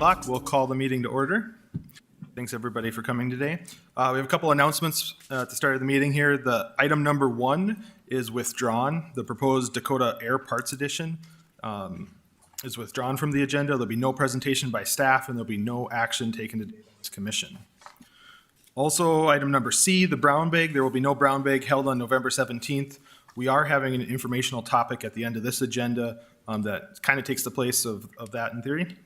o'clock. We'll call the meeting to order. Thanks everybody for coming today. We have a couple announcements at the start of the meeting here. The item number 1 is withdrawn. The proposed Dakota Air Parts Edition is withdrawn from the agenda. There'll be no presentation by staff and there'll be no action taken to this commission. Also, item number C, the brown bag. There will be no brown bag held on November 17th. We are having an informational topic at the end of this agenda that kind of takes the place of that in theory.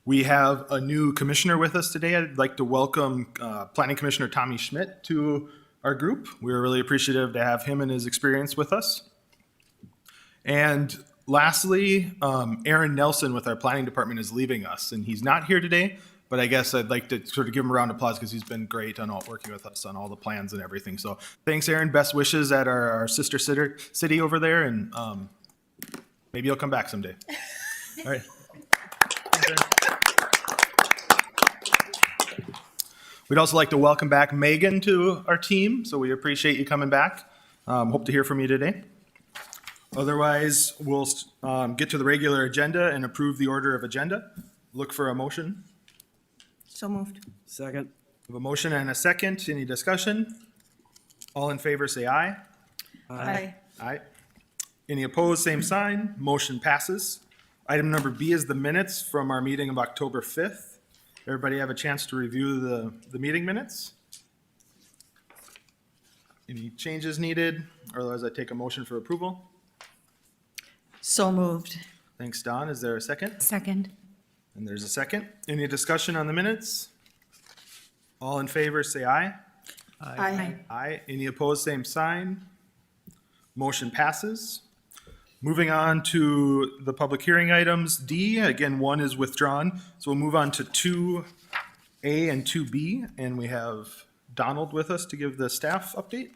We have a new commissioner with us today. I'd like to welcome Planning Commissioner Tommy Schmidt to our group. We're really appreciative to have him and his experience with us. And lastly, Aaron Nelson with our planning department is leaving us, and he's not here today, but I guess I'd like to sort of give him a round of applause because he's been great on working with us on all the plans and everything. So thanks, Aaron. Best wishes at our sister city over there, and maybe you'll come back someday. All right. Thanks, Aaron. We'd also like to welcome back Megan to our team, so we appreciate you coming back. Hope to hear from you today. Otherwise, we'll get to the regular agenda and approve the order of agenda. Look for a motion. So moved. Second. We have a motion and a second. Any discussion? All in favor say aye. Aye. Aye. Any opposed, same sign. Motion passes. Item number B is the minutes from our meeting of October 5th. Everybody have a chance to review the meeting minutes? Any changes needed? Or otherwise I take a motion for approval. So moved. Thanks, Don. Is there a second? Second. And there's a second. Any discussion on the minutes? All in favor say aye. Aye. Aye. Any opposed, same sign. Motion passes. Moving on to the public hearing items. D, again, 1 is withdrawn. So we'll move on to 2A and 2B. And we have Donald with us to give the staff update.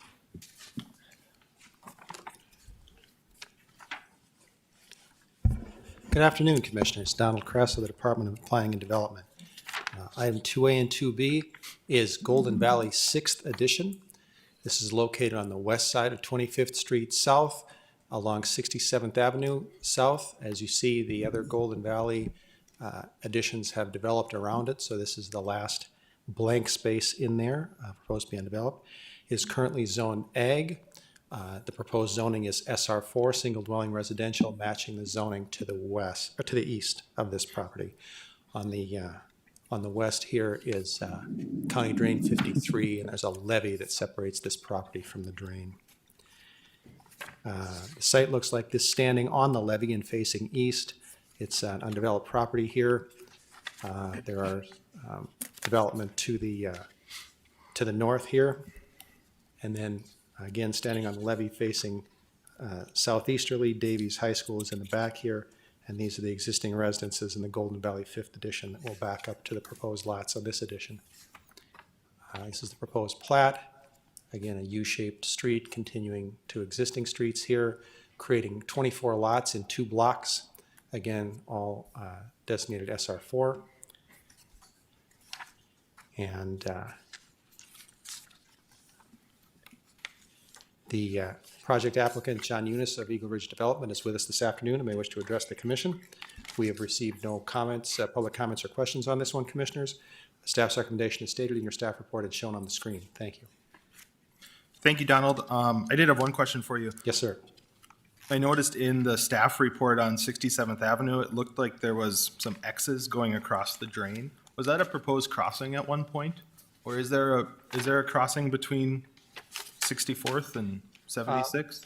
Good afternoon, Commissioners. Donald Kress of the Department of Planning and Development. Item 2A and 2B is Golden Valley 6th Edition. This is located on the west side of 25th Street South along 67th Avenue South. As you see, the other Golden Valley additions have developed around it, so this is the last blank space in there, proposed to be undeveloped. It is currently zoned Ag. The proposed zoning is SR4, single dwelling residential, matching the zoning to the west or to the east of this property. On the west here is County Drain 53, and there's a levee that separates this property from the drain. The site looks like this standing on the levee and facing east. It's an undeveloped property here. There are development to the north here, and then again, standing on the levee facing southeasterly, Davies High School is in the back here, and these are the existing residences in the Golden Valley 5th Edition that will back up to the proposed lots of this edition. This is the proposed plat. Again, a U-shaped street continuing to existing streets here, creating 24 lots in 2 blocks. Again, all designated SR4. And the project applicant, John Eunice of Eagle Ridge Development, is with us this afternoon and may wish to address the commission. We have received no comments, public comments or questions on this one, Commissioners. The staff's recommendation is stated in your staff report and shown on the screen. Thank you. Thank you, Donald. I did have one question for you. Yes, sir. I noticed in the staff report on 67th Avenue, it looked like there was some X's going across the drain. Was that a proposed crossing at one point? Or is there a crossing between 64th and 76th?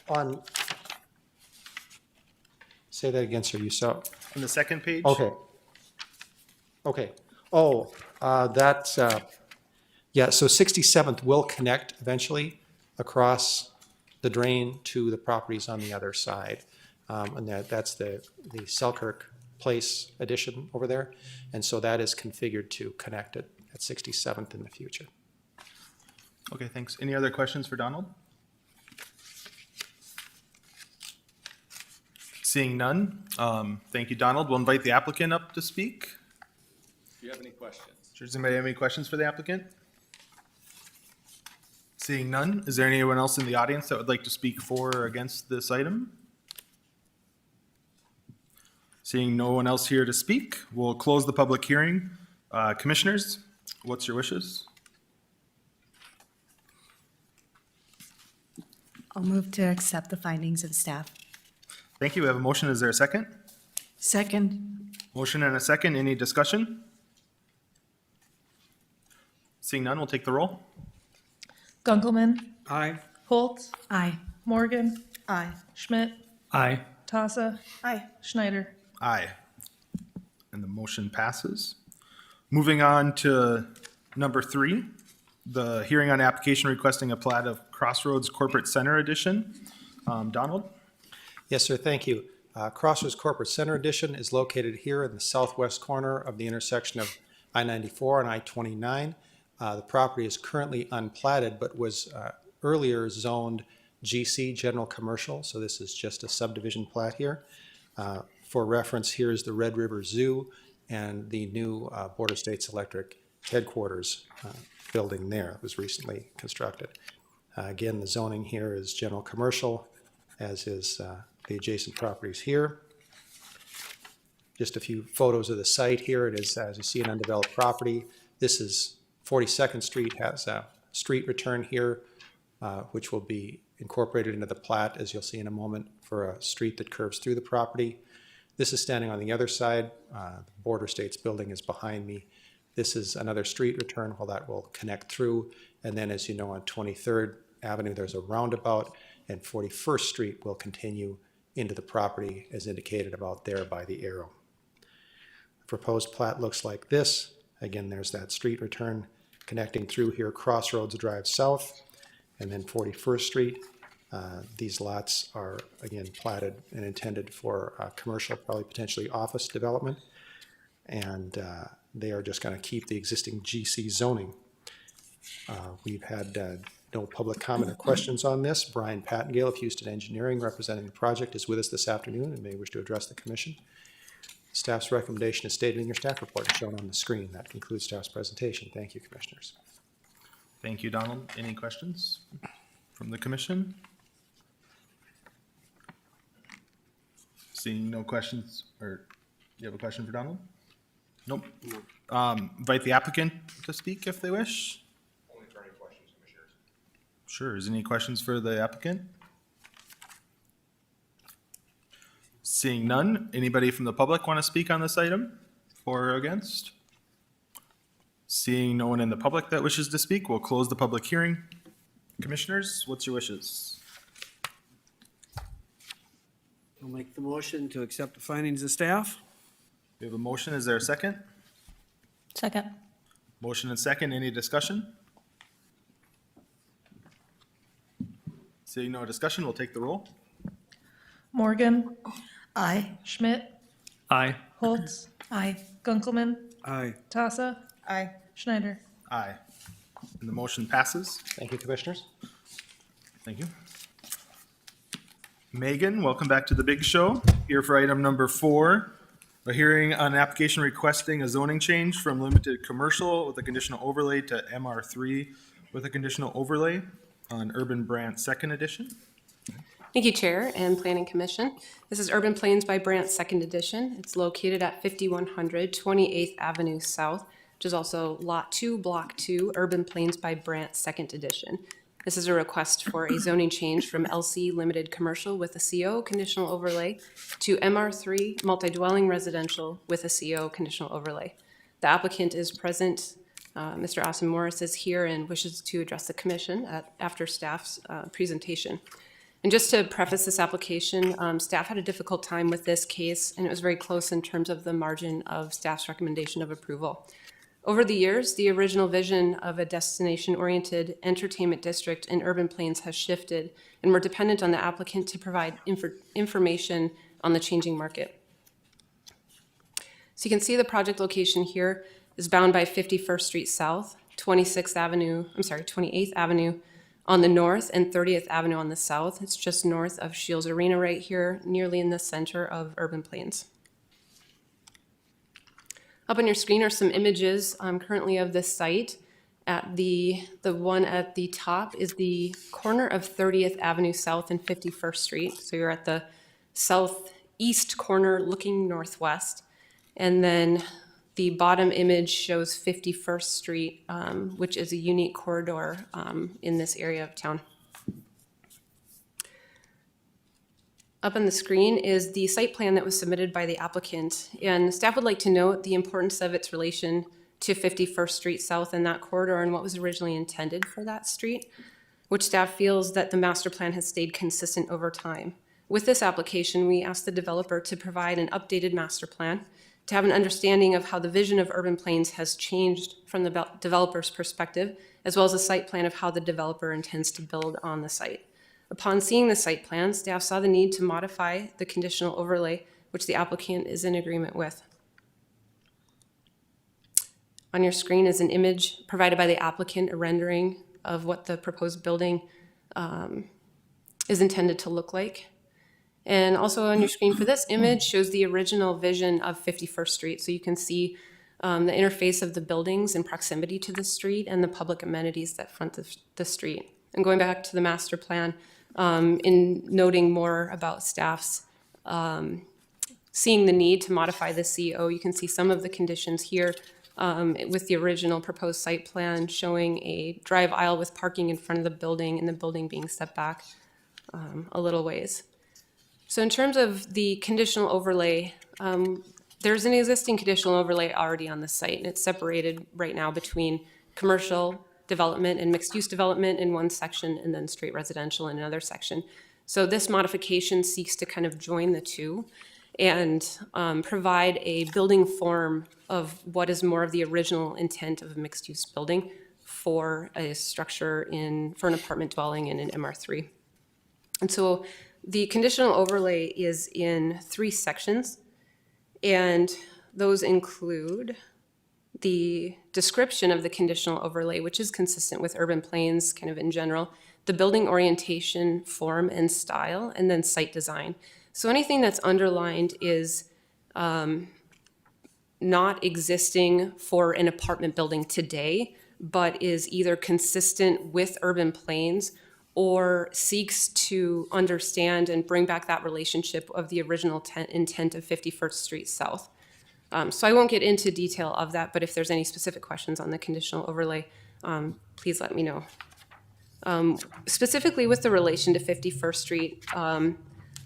Say that again, sir. You saw On the second page? Okay. Okay. Oh, that's yeah. So 67th will connect eventually across the drain to the properties on the other side, and that's the Selkirk Place addition over there, and so that is configured to connect it at 67th in the future. Okay, thanks. Any other questions for Donald? Seeing none, thank you, Donald. We'll invite the applicant up to speak. Do you have any questions? Does anybody have any questions for the applicant? Seeing none, is there anyone else in the audience that would like to speak for or against this item? Seeing no one else here to speak, we'll close the public hearing. Commissioners, what's your wishes? I'll move to accept the findings of staff. Thank you. We have a motion. Is there a second? Second. Motion and a second. Any discussion? Seeing none, we'll take the roll. Gunkelman, Aye. Holtz, Aye. Morgan, Aye. Schmidt, Aye. Tassa, Aye. Schneider. Aye. And the motion passes. Moving on to number 3, the hearing on application requesting a plat of Crossroads Corporate Center Edition. Donald? Yes, sir, thank you. Crossroads Corporate Center Edition is located here in the southwest corner of the intersection of I-94 and I-29. The property is currently unplatted, but was earlier zoned GC, General Commercial, so this is just a subdivision plat here. For reference, here is the Red River Zoo and the new Border States Electric headquarters building there that was recently constructed. Again, the zoning here is General Commercial, as is the adjacent properties here. Just a few photos of the site here. It is, as you see, an undeveloped property. This is 42nd Street, has a street return here, which will be incorporated into the plat, as you'll see in a moment, for a street that curves through the property. This is standing on the other side. The Border States building is behind me. This is another street return, well, that will connect through. And then, as you know, on 23rd Avenue, there's a roundabout, and 41st Street will continue into the property as indicated about there by the arrow. The proposed plat looks like this. Again, there's that street return connecting through here, Crossroads Drive South, and then 41st Street. These lots are, again, platted and intended for commercial, probably potentially office development. And they are just going to keep the existing GC zoning. We've had no public comment or questions on this. Brian Pattengale of Houston Engineering, representing the project, is with us this afternoon and may wish to address the commission. Staff's recommendation is stated in your staff report and shown on the screen. That concludes staff's presentation. Thank you, commissioners. Thank you, Donald. Any questions from the commission? Seeing no questions, or you have a question for Donald? Nope. Invite the applicant to speak if they wish. Only for any questions, Commissioners. Sure. Is there any questions for the applicant? Seeing none, anybody from the public want to speak on this item, for or against? Seeing no one in the public that wishes to speak, we'll close the public hearing. Commissioners, what's your wishes? I'll make the motion to accept the findings of staff. We have a motion. Is there a second? Second. Motion and second. Any discussion? Seeing no discussion, we'll take the roll. Morgan, Aye. Schmidt, Aye. Holtz, Aye. Gunkelman, Aye. Tassa, Aye. Schneider. Aye. And the motion passes. Thank you, commissioners. Thank you. Megan, welcome back to the big show. Here for item number 4, a hearing on an application requesting a zoning change from limited commercial with a conditional overlay to MR3 with a conditional overlay on Urban Brant Second Edition. Thank you, Chair and Planning Commission. This is Urban Plains by Brant Second Edition. It's located at 5100 28th Avenue South, which is also Lot 2, Block 2, Urban Plains by Brant Second Edition. This is a request for a zoning change from LC Limited Commercial with a CO conditional overlay to MR3 Multi-Dwelling Residential with a CO conditional overlay. The applicant is present. Mr. Austin Morris is here and wishes to address the commission after staff's presentation. And just to preface this application, staff had a difficult time with this case, and it was very close in terms of the margin of staff's recommendation of approval. Over the years, the original vision of a destination-oriented entertainment district in Urban Plains has shifted, and we're dependent on the applicant to provide information on the changing market. So you can see the project location here is bound by 51st Street South, 28th Avenue on the north, and 30th Avenue on the south. It's just north of Shields Arena right here, nearly in the center of Urban Plains. Up on your screen are some images currently of this site. At the one at the top is the corner of 30th Avenue South and 51st Street. So you're at the east corner looking northwest. And then the bottom image shows 51st Street, which is a unique corridor in this area of town. Up on the screen is the site plan that was submitted by the applicant. And staff would like to note the importance of its relation to 51st Street South and that corridor and what was originally intended for that street, which staff feels that the master plan has stayed consistent over time. With this application, we asked the developer to provide an updated master plan to have an understanding of how the vision of urban plains has changed from the developer's perspective, as well as a site plan of how the developer intends to build on the site. Upon seeing the site plan, staff saw the need to modify the conditional overlay, which the applicant is in agreement with. On your screen is an image provided by the applicant, a rendering of what the proposed building is intended to look like. And also on your screen for this image shows the original vision of 51st Street. So you can see the interface of the buildings in proximity to the street and the public amenities that front the street. And going back to the master plan, in noting more about staff's seeing the need to modify the CO, you can see some of the conditions here with the original proposed site plan showing a drive aisle with parking in front of the building and the building being set back a little ways. So in terms of the conditional overlay, there's an existing conditional overlay already on the site, and it's separated right now between commercial development and mixed-use development in one section and then straight residential in another section. So this modification seeks to kind of join the two and provide a building form of what is more of the original intent of a mixed-use building for a structure for an apartment dwelling in an MR3. And so the conditional overlay is in 3 sections, and those include the description of the conditional overlay, which is consistent with urban plains kind of in general, the building orientation, form, and style, and then site design. So anything that's underlined is not existing for an apartment building today, but is either consistent with urban plains or seeks to understand and bring back that relationship of the original intent of 51st Street South. So I won't get into detail of that, but if there's any specific questions on the conditional overlay, please let me know. Specifically with the relation to 51st Street,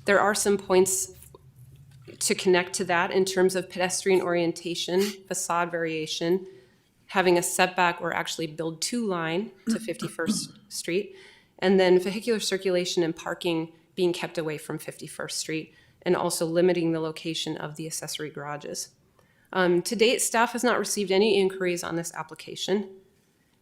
there are some points to connect to that in terms of pedestrian orientation, facade variation, having a setback or actually build to line to 51st Street, and then vehicular circulation and parking being kept away from 51st Street, and also limiting the location of the accessory garages. To date, staff has not received any inquiries on this application,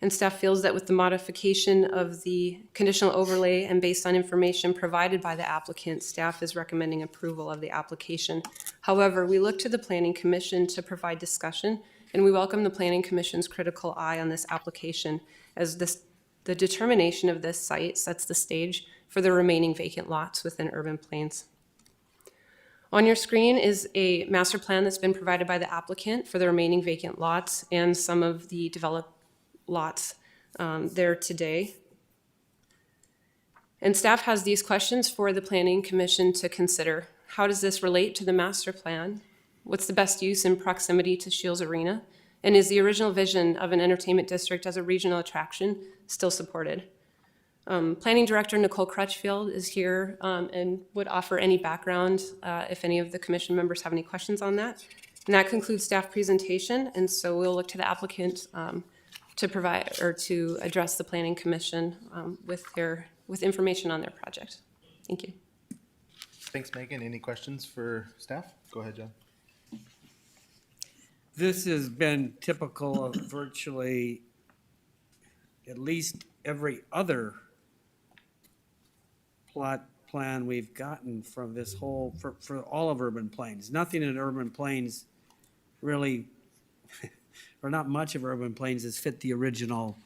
and staff feels that with the modification of the conditional overlay and based on information provided by the applicant, staff is recommending approval of the application. However, we look to the Planning Commission to provide discussion, and we welcome the Planning Commission's critical eye on this application, as the determination of this site sets the stage for the remaining vacant lots within urban plains. On your screen is a master plan that's been provided by the applicant for the remaining vacant lots and some of the developed lots there today. And staff has these questions for the Planning Commission to consider. How does this relate to the master plan? What's the best use in proximity to Shields Arena? And is the original vision of an entertainment district as a regional attraction still supported? Planning Director Nicole Crutchfield is here and would offer any background if any of the commission members have any questions on that. And that concludes staff presentation, and so we'll look to the applicant to provide or to address the Planning Commission with information on their project. Thank you. Thanks, Megan. Any questions for staff? Go ahead, John. This has been typical of virtually at least every other plot plan we've gotten from this whole, for all of urban plains. Nothing in urban plains really, or not much of urban plains has fit the original.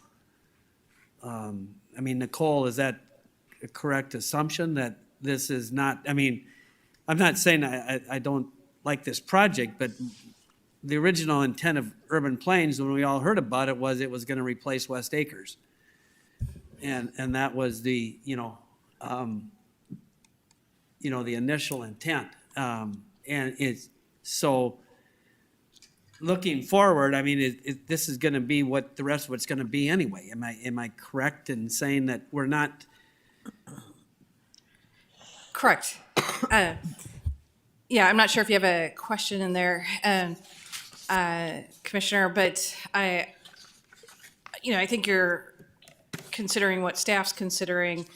I mean, Nicole, is that a correct assumption that this is not, I mean, I'm not saying I don't like this project, but the original intent of urban plains, when we all heard about it, was going to replace West Acres. And that was the, the initial intent. And it's, so looking forward, I mean, this is gonna be what the rest of it's gonna be anyway. Am I correct in saying that we're not, Correct. Yeah, I'm not sure if you have a question in there, Commissioner, but I think you're considering what staff's considering,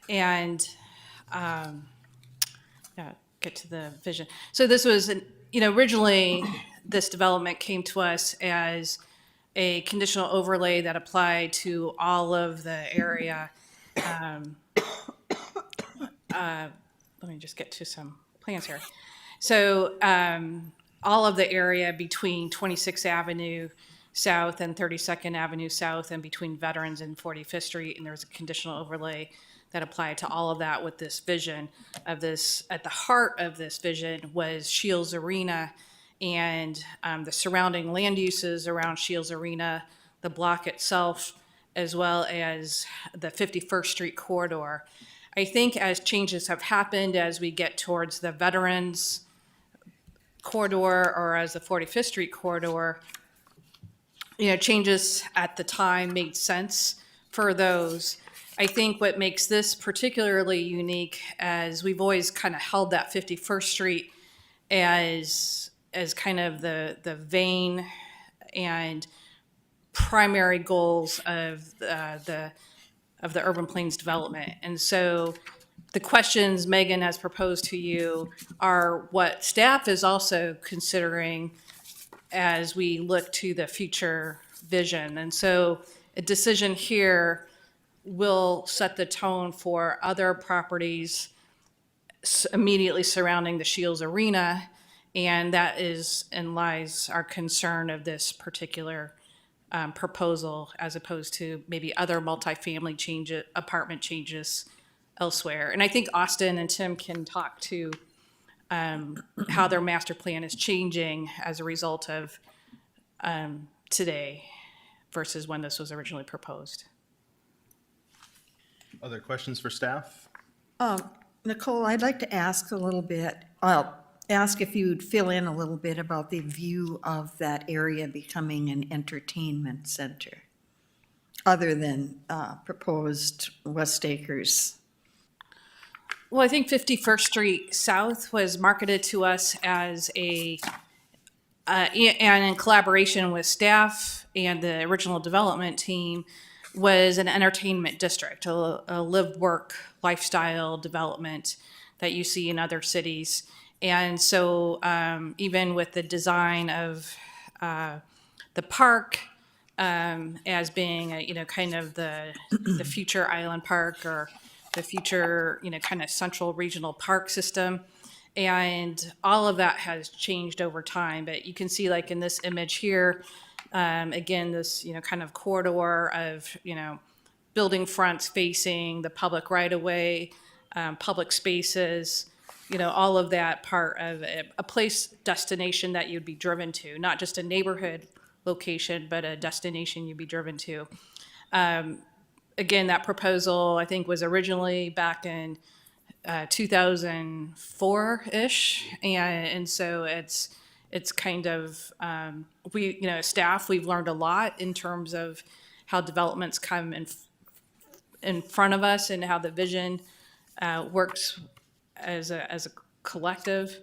and get to the vision. So this was, originally, this development came to us as a conditional overlay that applied to all of the area. Let me just get to some plans here. So all of the area between 26th Avenue South and 32nd Avenue South, and between Veterans and 45th Street, and there's a conditional overlay that applied to all of that with this vision of this. At the heart of this vision was Shields Arena and the surrounding land uses around Shields Arena, the block itself, as well as the 51st Street corridor. I think as changes have happened, as we get towards the Veterans corridor or as the 45th Street corridor, changes at the time made sense for those. I think what makes this particularly unique, as we've always kind of held that 51st Street as kind of the vein and primary goals of the urban plains development. And so the questions Megan has proposed to you are what staff is also considering as we look to the future vision. And so a decision here will set the tone for other properties immediately surrounding the Shields Arena, and that is and lies our concern of this particular proposal, as opposed to maybe other multifamily apartment changes elsewhere. And I think Austin and Tim can talk to how their master plan is changing as a result of today versus when this was originally proposed. Other questions for staff? Nicole, I'd like to ask a little bit, ask if you'd fill in a little bit about the view of that area becoming an entertainment center, other than proposed West Acres. Well, I think 51st Street South was marketed to us as and in collaboration with staff and the original development team, was an entertainment district, a live, work, lifestyle development that you see in other cities. And so even with the design of the park as being kind of the future island park, or the future kind of central regional park system, and all of that has changed over time. But you can see, like in this image here, again, this kind of corridor of building fronts facing the public right of way, public spaces, all of that part of a place destination that you'd be driven to, not just a neighborhood location, but a destination you'd be driven to. Again, that proposal, I think, was originally back in 2004-ish, and so it's kind of staff, we've learned a lot in terms of how developments come in front of us and how the vision works as a collective.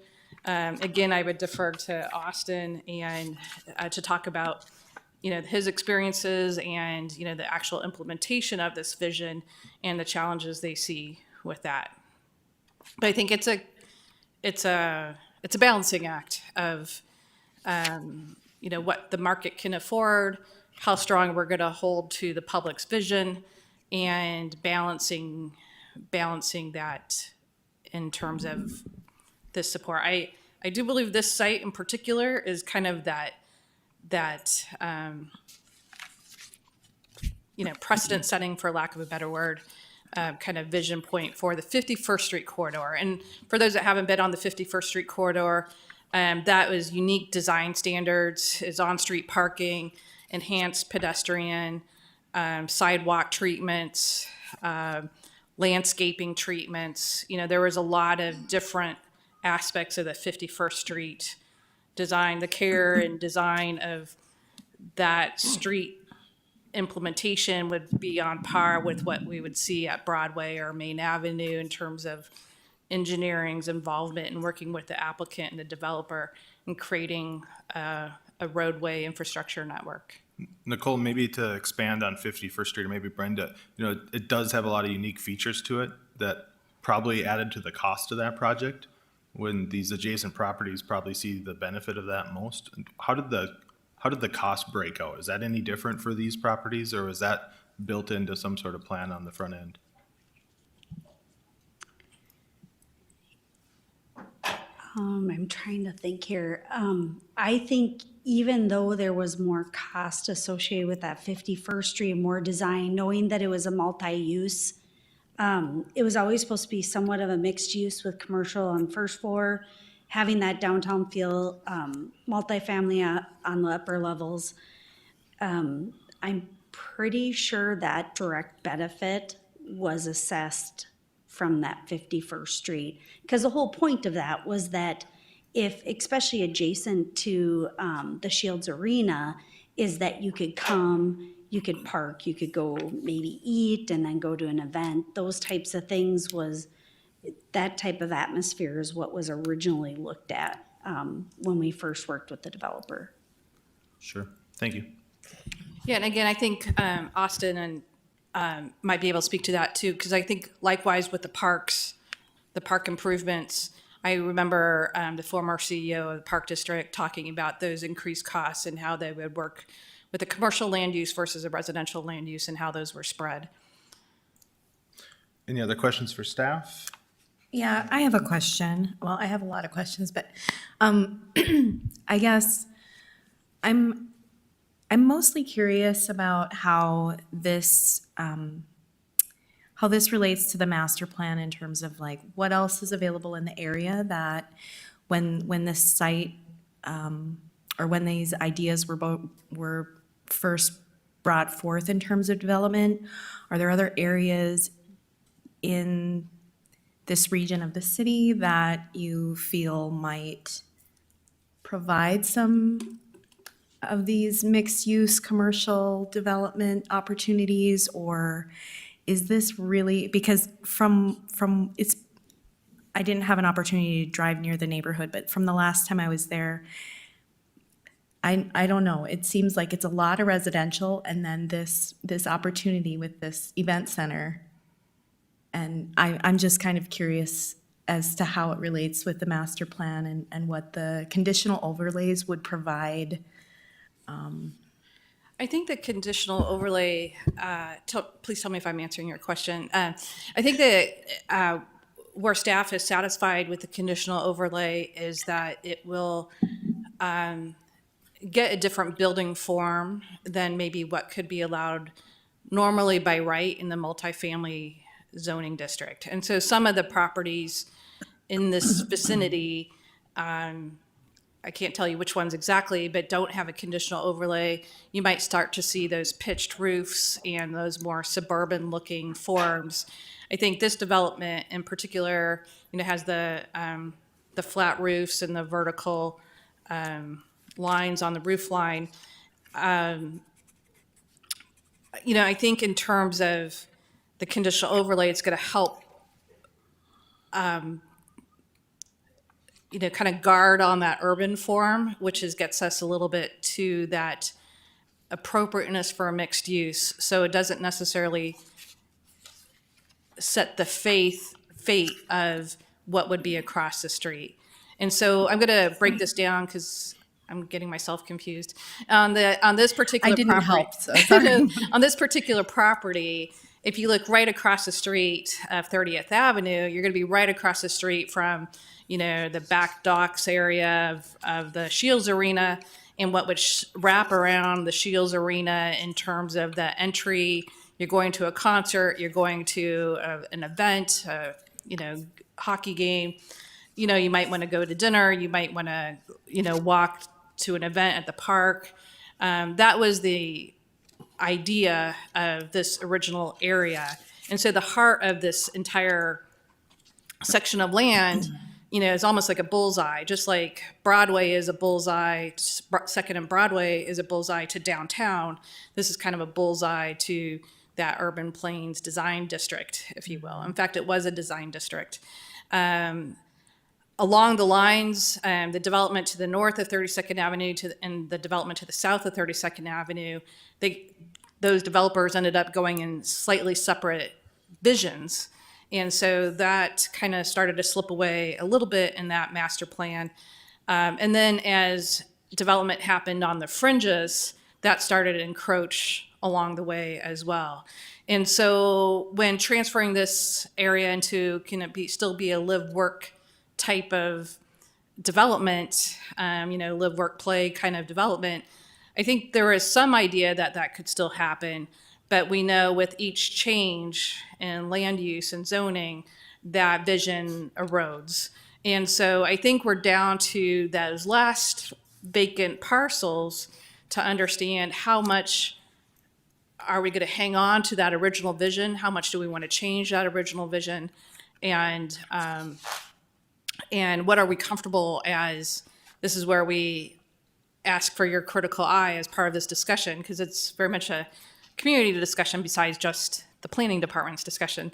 Again, I would defer to Austin and to talk about his experiences and the actual implementation of this vision and the challenges they see with that. But I think it's a balancing act of what the market can afford, how strong we're going to hold to the public's vision, and balancing that in terms of this support. I do believe this site in particular is kind of that precedent setting, for lack of a better word, kind of vision point for the 51st Street corridor. And for those that haven't been on the 51st Street corridor, that was unique design standards, is on-street parking, enhanced pedestrian, sidewalk treatments, landscaping treatments. There was a lot of different aspects of the 51st Street design, the care and design of that street implementation would be on par with what we would see at Broadway or Main Avenue in terms of engineering's involvement in working with the applicant and the developer in creating a roadway infrastructure network. Nicole, maybe to expand on 51st Street, or maybe Brenda, it does have a lot of unique features to it that probably added to the cost of that project, when these adjacent properties probably see the benefit of that most. How did the cost break out? Is that any different for these properties, or was that built into some sort of plan on the front end? I'm trying to think here. I think even though there was more cost associated with that 51st Street, more design, knowing that it was a multi-use, it was always supposed to be somewhat of a mixed use with commercial on first floor, having that downtown feel, multifamily on the upper levels. I'm pretty sure that direct benefit was assessed from that 51st Street. Because the whole point of that was that if, especially adjacent to the Shields Arena, is that you could come, you could park, you could go maybe eat and then go to an event. Those types of things that type of atmosphere is what was originally looked at when we first worked with the developer. Sure. Thank you. Yeah, and again, I think Austin and might be able to speak to that too, because I think likewise with the parks, the park improvements, I remember the former CEO of the Park District talking about those increased costs and how they would work with the commercial land use versus a residential land use and how those were spread. Any other questions for staff? Yeah, I have a question. Well, I have a lot of questions, but I guess I'm mostly curious about how this relates to the master plan in terms of like what else is available in the area that when this site or when these ideas were first brought forth in terms of development, are there other areas in this region of the city that you feel might provide some of these mixed-use commercial development opportunities? Or is this really, because I didn't have an opportunity to drive near the neighborhood, but from the last time I was there, I don't know, it seems like it's a lot of residential and then this opportunity with this event center. And I'm just kind of curious as to how it relates with the master plan and what the conditional overlays would provide. I think the conditional overlay, please tell me if I'm answering your question. I think that where staff is satisfied with the conditional overlay is that it will get a different building form than maybe what could be allowed normally by right in the multifamily zoning district. And so some of the properties in this vicinity, I can't tell you which ones exactly, but don't have a conditional overlay. You might start to see those pitched roofs and those more suburban looking forms. I think this development in particular, has the flat roofs and the vertical lines on the roof line. I think in terms of the conditional overlay, it's going to help kind of guard on that urban form, which gets us a little bit to that appropriateness for a mixed use. So it doesn't necessarily set the fate of what would be across the street. And so I'm going to break this down because I'm getting myself confused. On this particular I didn't property, help, so sorry. On this particular property, if you look right across the street of 30th Avenue, you're going to be right across the street from, the back docks area of the Shields Arena and what would wrap around the Shields Arena in terms of the entry. You're going to a concert, you're going to an event, hockey game. You might want to go to dinner, you might want to, walk to an event at the park. That was the idea of this original area. And so the heart of this entire section of land you know, it's almost like a bullseye, just like Broadway is a bullseye, Second and Broadway is a bullseye to downtown. This is kind of a bullseye to that urban plains design district, if you will. In fact, it was a design district. Along the lines, the development to the north of 32nd Avenue and the development to the south of 32nd Avenue, those developers ended up going in slightly separate visions. And so that kind of started to slip away a little bit in that master plan. And then as development happened on the fringes, that started to encroach along the way as well. And so when transferring this area into, can it still be a live work type of development, live work play kind of development, I think there is some idea that that could still happen. But we know with each change in land use and zoning, that vision erodes. And so I think we're down to those last vacant parcels to understand how much are we going to hang on to that original vision? How much do we want to change that original vision? And what are we comfortable as? This is where we ask for your critical eye as part of this discussion, because it's very much a community discussion besides just the planning department's discussion.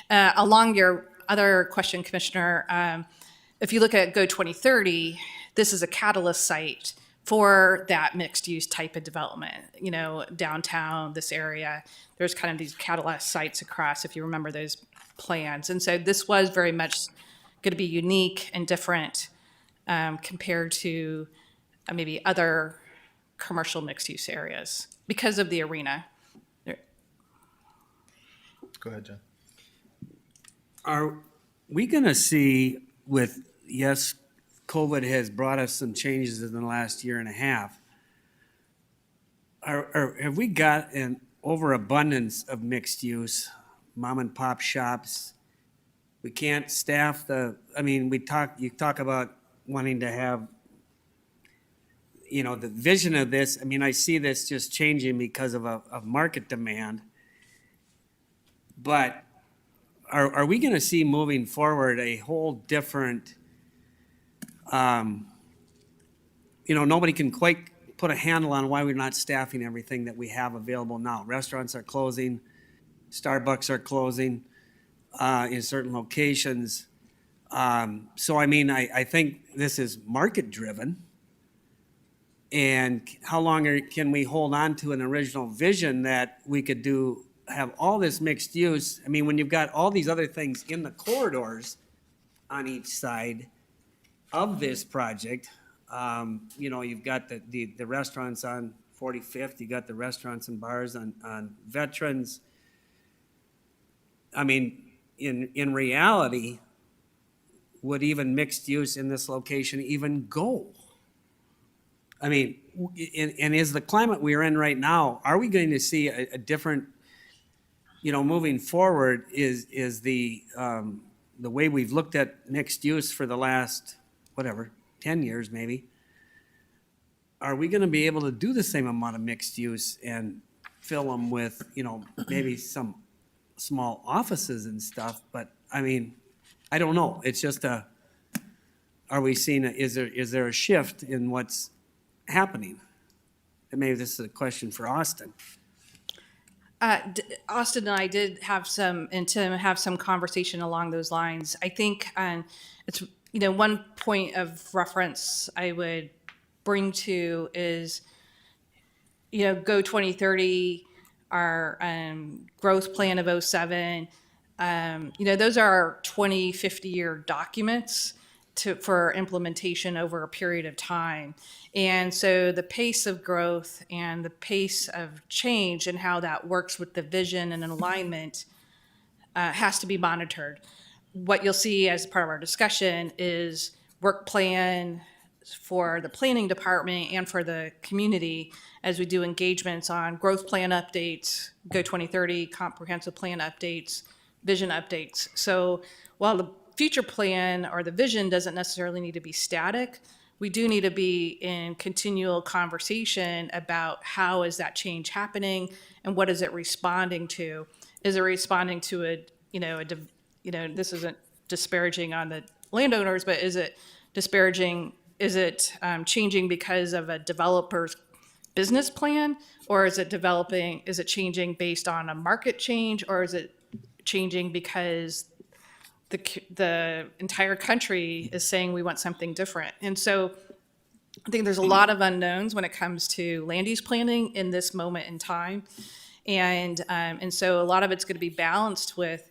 Along your other question, Commissioner, if you look at Go 2030, this is a catalyst site for that mixed use type of development, downtown, this area. There's kind of these catalyst sites across, if you remember those plans. And so this was very much going to be unique and different compared to maybe other commercial mixed use areas because of the arena. Go ahead, Jen. Are we going to see with, yes, COVID has brought us some changes in the last year and a half. Have we got an overabundance of mixed use, mom and pop shops? We can't staff you talk about wanting to have, the vision of this. I see this just changing because of market demand. But are we going to see moving forward a whole different, nobody can quite put a handle on why we're not staffing everything that we have available now. Restaurants are closing, Starbucks are closing in certain locations. I think this is market driven. And how long can we hold on to an original vision that we could have all this mixed use? When you've got all these other things in the corridors on each side of this project, you've got the restaurants on 45th, you got the restaurants and bars on Veterans. In reality, would even mixed use in this location even go? And is the climate we're in right now, are we going to see a different, moving forward, is the way we've looked at mixed use for the last, 10 years maybe, are we going to be able to do the same amount of mixed use and fill them with, maybe some small offices and stuff? But I don't know. It's just are we seeing, is there a shift in what's happening? And maybe this is a question for Austin. Austin and I did have some conversation along those lines. I think it's, one point of reference I would bring to is, Go 2030, our growth plan of 07, those are 20, 50-year documents for implementation over a period of time. And so the pace of growth and the pace of change and how that works with the vision and alignment has to be monitored. What you'll see as part of our discussion is work plan for the planning department and for the community as we do engagements on growth plan updates, Go 2030, comprehensive plan updates, vision updates. So while the future plan or the vision doesn't necessarily need to be static, we do need to be in continual conversation about how is that change happening and what is it responding to? Is it responding to this isn't disparaging on the landowners, but is it disparaging? Is it changing because of a developer's business plan? Or is it changing based on a market change? Or is it changing because the entire country is saying we want something different? And so I think there's a lot of unknowns when it comes to land use planning in this moment in time. And so a lot of it's going to be balanced with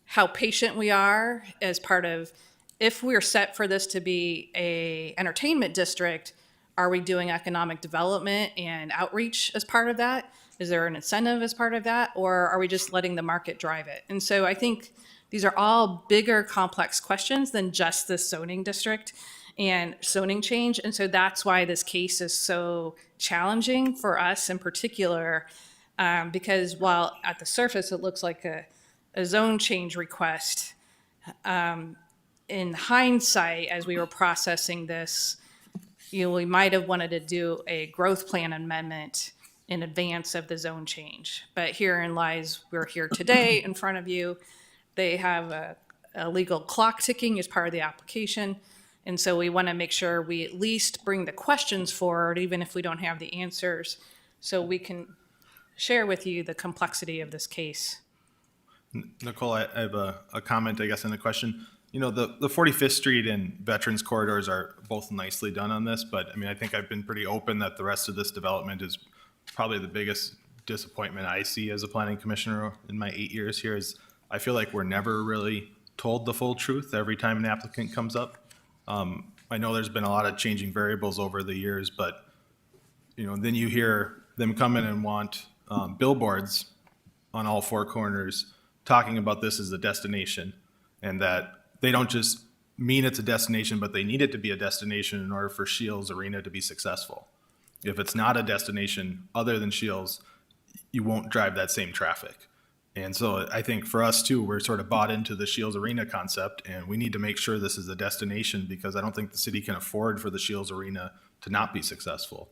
how patient we are as part of, if we're set for this to be a entertainment district, are we doing economic development and outreach as part of that? Is there an incentive as part of that? Or are we just letting the market drive it? And so I think these are all bigger, complex questions than just this zoning district and zoning change. And so that's why this case is so challenging for us in particular, because while at the surface it looks like a zone change request, in hindsight, as we were processing this, we might have wanted to do a growth plan amendment in advance of the zone change. But herein lies, we're here today in front of you. They have a legal clock ticking as part of the application. And so we want to make sure we at least bring the questions forward, even if we don't have the answers, so we can share with you the complexity of this case. Nicole, I have a comment, I guess, and a question. The 45th Street and Veterans Corridors are both nicely done on this, but I mean, I think I've been pretty open that the rest of this development is probably the biggest disappointment I see as a planning commissioner in my 8 years here. Is I feel like we're never really told the full truth every time an applicant comes up. I know there's been a lot of changing variables over the years, but then you hear them come in and want billboards on all four corners talking about this as a destination, and that they don't just mean it's a destination, but they need it to be a destination in order for Shields Arena to be successful. If it's not a destination other than Shields, you won't drive that same traffic. And so I think for us too, we're sort of bought into the Shields Arena concept, and we need to make sure this is a destination, because I don't think the city can afford for the Shields Arena to not be successful.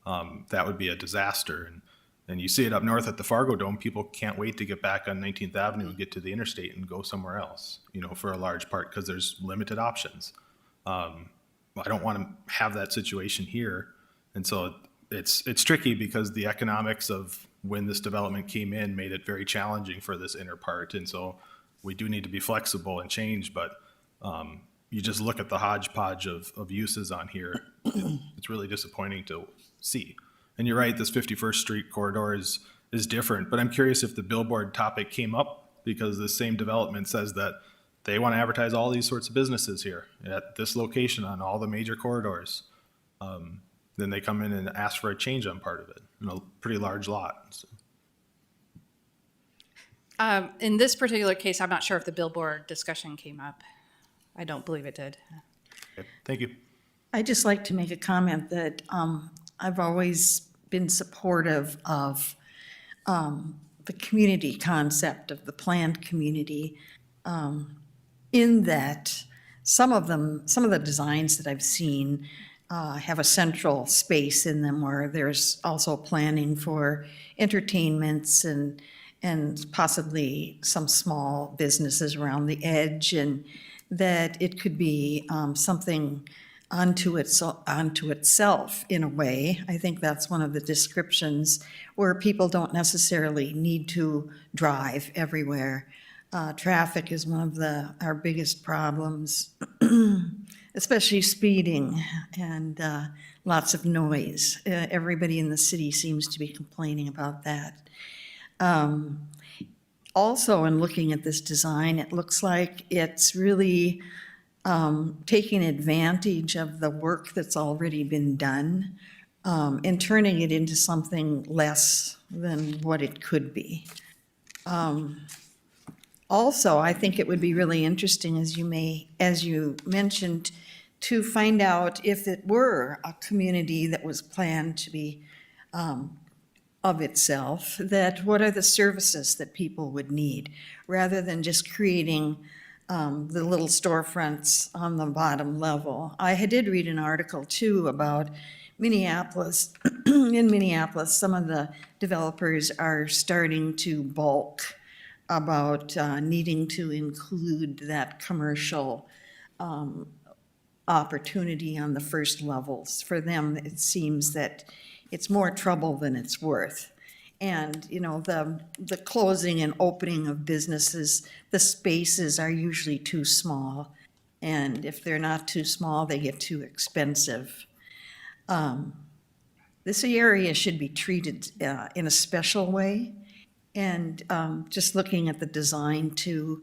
That would be a disaster. And you see it up north at the Fargo Dome. People can't wait to get back on 19th Avenue and get to the interstate and go somewhere else, for a large part, because there's limited options. I don't want to have that situation here. And so it's tricky, because the economics of when this development came in made it very challenging for this inner part. And so we do need to be flexible and change, but you just look at the hodgepodge of uses on here, it's really disappointing to see. And you're right, this 51st Street corridor is different, but I'm curious if the billboard topic came up, because the same development says that they want to advertise all these sorts of businesses here at this location on all the major corridors. Then they come in and ask for a change on part of it, a pretty large lot. So. In this particular case, I'm not sure if the billboard discussion came up. I don't believe it did. Okay, thank you. I'd just like to make a comment that I've always been supportive of the community concept of the planned community, in that some of the designs that I've seen have a central space in them where there's also planning for entertainments and possibly some small businesses around the edge, and that it could be something onto itself in a way. I think that's one of the descriptions, where people don't necessarily need to drive everywhere. Traffic is one of our biggest problems, especially speeding and lots of noise. Everybody in the city seems to be complaining about that. Also, in looking at this design, it looks like it's really taking advantage of the work that's already been done and turning it into something less than what it could be. Also, I think it would be really interesting, as you mentioned, to find out if it were a community that was planned to be of itself, that what are the services that people would need, rather than just creating the little storefronts on the bottom level. I did read an article too about Minneapolis. In Minneapolis, some of the developers are starting to balk about needing to include that commercial opportunity on the first levels. For them, it seems that it's more trouble than it's worth. And, you know, the closing and opening of businesses, the spaces are usually too small. And if they're not too small, they get too expensive. This area should be treated in a special way. And just looking at the design too,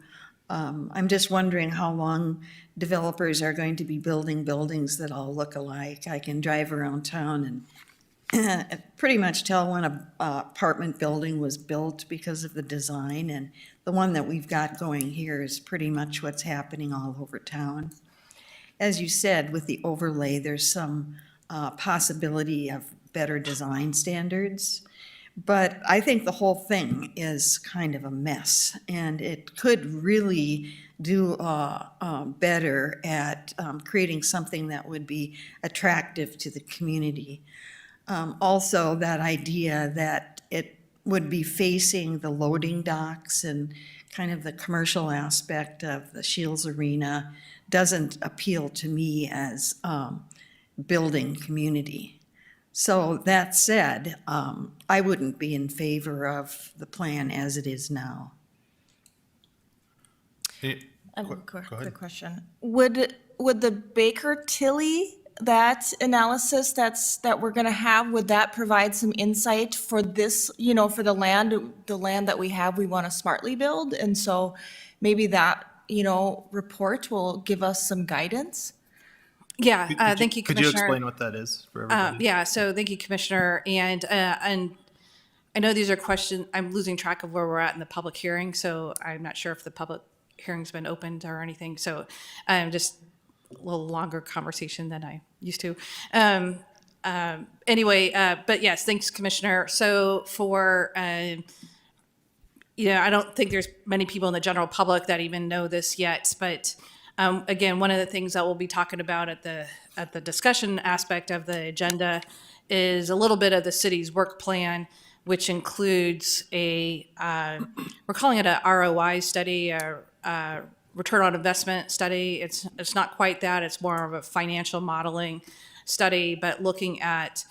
I'm just wondering how long developers are going to be building buildings that all look alike. I can drive around town and pretty much tell when a apartment building was built because of the design, and the one that we've got going here is pretty much what's happening all over town. As you said, with the overlay, there's some possibility of better design standards, but I think the whole thing is kind of a mess, and it could really do better at creating something that would be attractive to the community. Also, that idea that it would be facing the loading docks and kind of the commercial aspect of the Shields Arena doesn't appeal to me as building community. So that said, I wouldn't be in favor of the plan as it is now. Eh, I have a Go ahead. quick question. Would the Baker Tilly, that analysis that we're gonna have, would that provide some insight for this, you know, for the land that we have, we wanna smartly build? And so maybe that, you know, report will give us some guidance? Yeah, thank you, Could you Commissioner. explain what that is for everybody? Yeah, so thank you, Commissioner. And I know these are questions, I'm losing track of where we're at in the public hearing, so I'm not sure if the public hearing's been opened or anything. So just a little longer conversation than I used to. Anyway, but yes, thanks, Commissioner. So for, you know, I don't think there's many people in the general public that even know this yet, but again, one of the things that we'll be talking about at the discussion aspect of the agenda is a little bit of the city's work plan, which includes we're calling it a ROI study, a return on investment study. It's not quite that. It's more of a financial modeling study, but looking at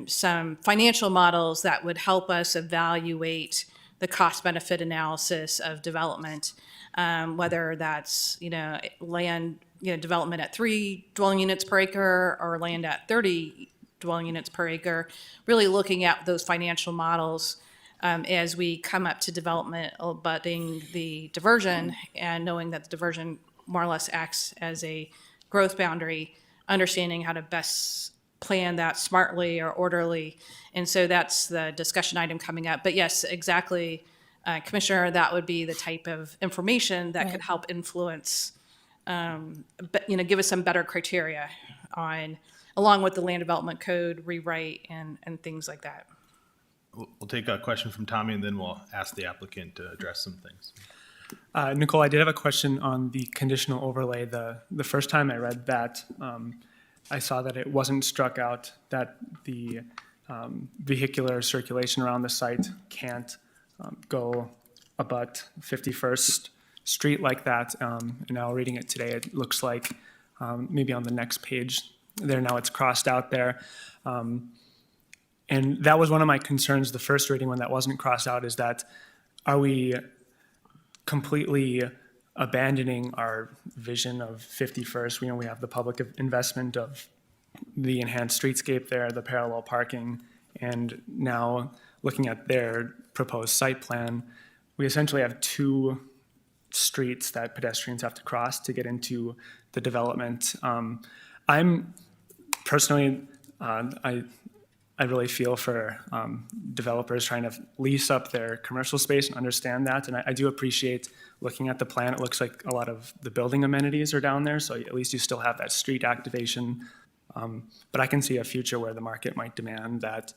some financial models that would help us evaluate the cost benefit analysis of development, whether that's, you know, land, you know, development at 3 dwelling units per acre or land at 30 dwelling units per acre, really looking at those financial models as we come up to development, abutting the diversion and knowing that the diversion more or less acts as a growth boundary, understanding how to best plan that smartly or orderly. And so that's the discussion item coming up. But yes, exactly, Commissioner, that would be the type of information that could help influence, but, you know, give us some better criteria on, along with the land development code rewrite and things like that. We'll take a question from Tommy, and then we'll ask the applicant to address some things. Nicole, I did have a question on the conditional overlay. The first time I read that, I saw that it wasn't struck out that the vehicular circulation around the site can't go abut 51st Street like that. And now reading it today, it looks like maybe on the next page there now it's crossed out there. And that was one of my concerns the first reading when that wasn't crossed out, is that are we completely abandoning our vision of 51st? You know, we have the public investment of the enhanced streetscape there, the parallel parking, and now looking at their proposed site plan, we essentially have 2 streets that pedestrians have to cross to get into the development. I'm personally, I really feel for developers trying to lease up their commercial space and understand that. And I do appreciate looking at the plan. It looks like a lot of the building amenities are down there, so at least you still have that street activation. But I can see a future where the market might demand that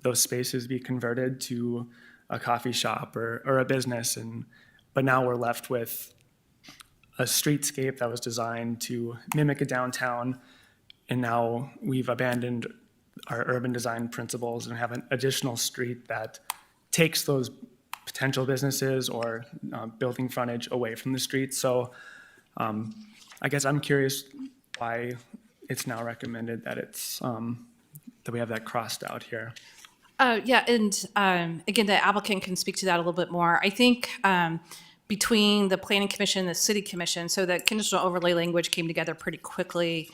those spaces be converted to a coffee shop or a business. But now we're left with a streetscape that was designed to mimic a downtown, and now we've abandoned our urban design principles and have an additional street that takes those potential businesses or building frontage away from the street. So I guess I'm curious why it's now recommended that it's, that we have that crossed out here. Yeah, and again, the applicant can speak to that a little bit more. I think between the Planning Commission and the City Commission, so the conditional overlay language came together pretty quickly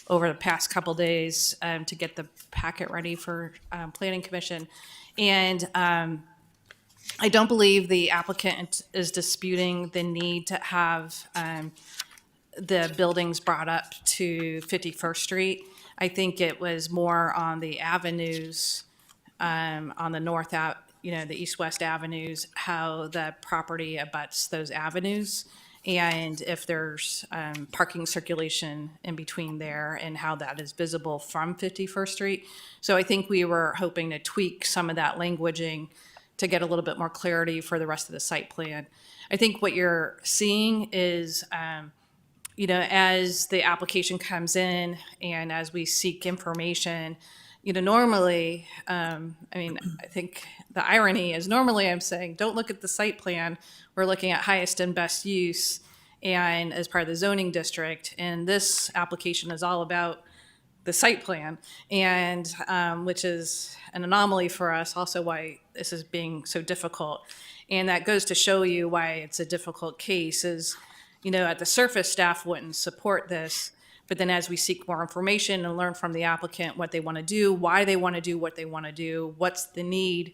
over the past couple days to get the packet ready for Planning Commission. And I don't believe the applicant is disputing the need to have the buildings brought up to 51st Street. I think it was more on the avenues, on the north out, the east-west avenues, how the property abuts those avenues, and if there's parking circulation in between there and how that is visible from 51st Street. So I think we were hoping to tweak some of that languaging to get a little bit more clarity for the rest of the site plan. I think what you're seeing is, as the application comes in and as we seek information, normally, I think the irony is normally I'm saying, don't look at the site plan. We're looking at highest and best use and as part of the zoning district. And this application is all about the site plan, and which is an anomaly for us, also why this is being so difficult. And that goes to show you why it's a difficult case is, at the surface, staff wouldn't support this. But then as we seek more information and learn from the applicant what they want to do, why they want to do what they want to do, what's the need,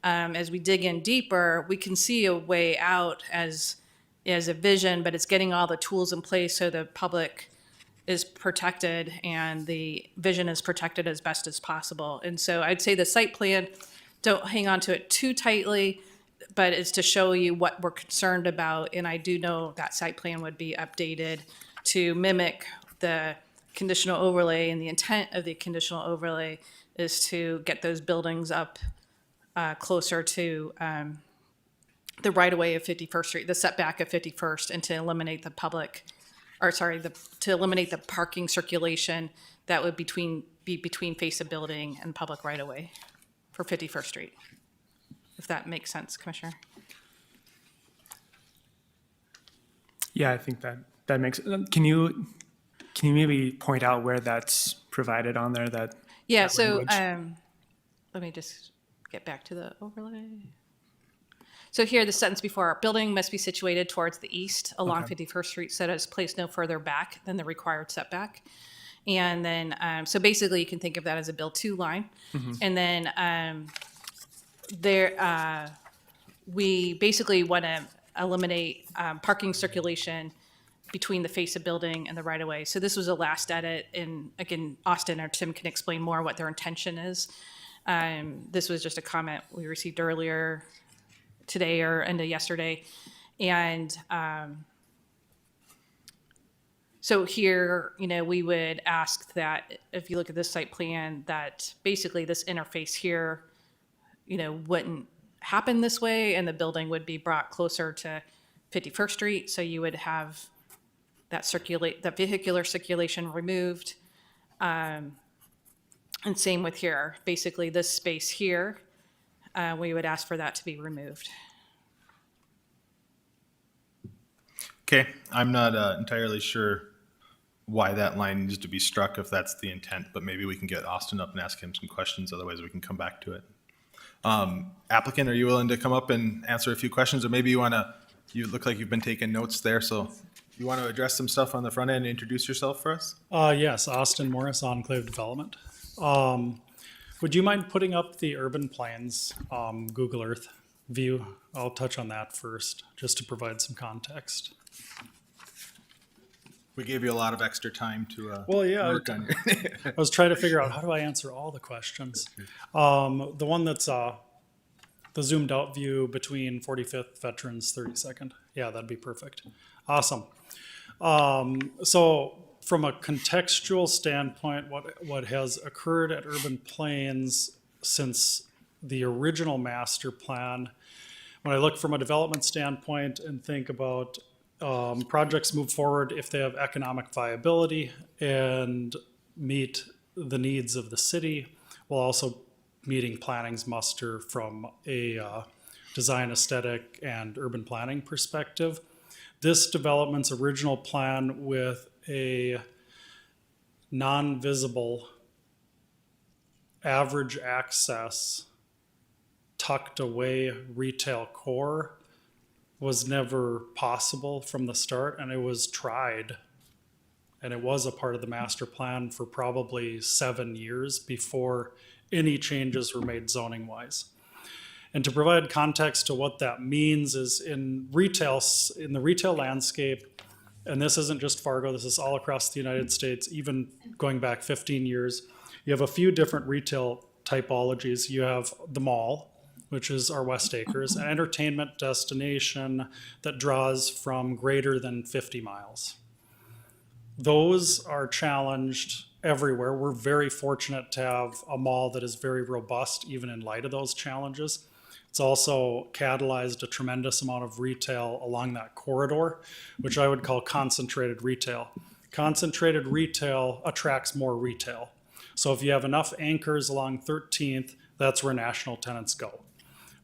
as we dig in deeper, we can see a way out as a vision, but it's getting all the tools in place so the public is protected and the vision is protected as best as possible. And so I'd say the site plan, don't hang on to it too tightly, but it's to show you what we're concerned about. And I do know that site plan would be updated to mimic the conditional overlay, and the intent of the conditional overlay is to get those buildings up closer to the right-of-way of 51st Street, the setback of 51st, and to eliminate the to eliminate the parking circulation that would be between face of building and public right-of-way for 51st Street, if that makes sense, Commissioner. Yeah, I think that makes, can you maybe point out where that's provided on there, that? Yeah, that so language? let me just get back to the overlay. So here, the sentence before, building must be situated towards the east along Okay. 51st Street, so as placed no further back than the required setback. And then, so basically you can think of that as a build to line. And then we basically want to eliminate parking circulation between the face of building and the right of way. So this was a last edit, and again, Austin or Tim can explain more what their intention is. This was just a comment we received earlier today or into yesterday. And so here, we would ask that if you look at this site plan, that basically this interface here, wouldn't happen this way, and the building would be brought closer to 51st Street. So you would have that vehicular circulation removed. And same with here. Basically, this space here, we would ask for that to be removed. Okay, I'm not entirely sure why that line needs to be struck if that's the intent, but maybe we can get Austin up and ask him some questions, otherwise we can come back to it. Applicant, are you willing to come up and answer a few questions, or maybe you look like you've been taking notes there, so you want to address some stuff on the front end and introduce yourself for us? Yes, Austin Morris, Enclave Development. Would you mind putting up the urban plans Google Earth view? I'll touch on that first, just to provide some context. We gave you a lot of extra time to work on your. I was trying to figure out, how do I answer all the questions? The one that's the zoomed out view between 45th Veterans 32nd. Yeah, that'd be perfect. Awesome. So from a contextual standpoint, what has occurred at Urban Plains since the original master plan, when I look from a development standpoint and think about projects move forward if they have economic viability and meet the needs of the city, while also meeting planning's muster from a design aesthetic and urban planning perspective. This development's original plan with a non-visible average access tucked away retail core was never possible from the start, and it was tried. And it was a part of the master plan for probably 7 years before any changes were made zoning wise. And to provide context to what that means is in the retail landscape, and this isn't just Fargo, this is all across the United States, even going back 15 years, you have a few different retail typologies. You have the mall, which is our West Acres, an entertainment destination that draws from greater than 50 miles. Those are challenged everywhere. We're very fortunate to have a mall that is very robust, even in light of those challenges. It's also catalyzed a tremendous amount of retail along that corridor, which I would call concentrated retail. Concentrated retail attracts more retail. So if you have enough anchors along 13th, that's where national tenants go.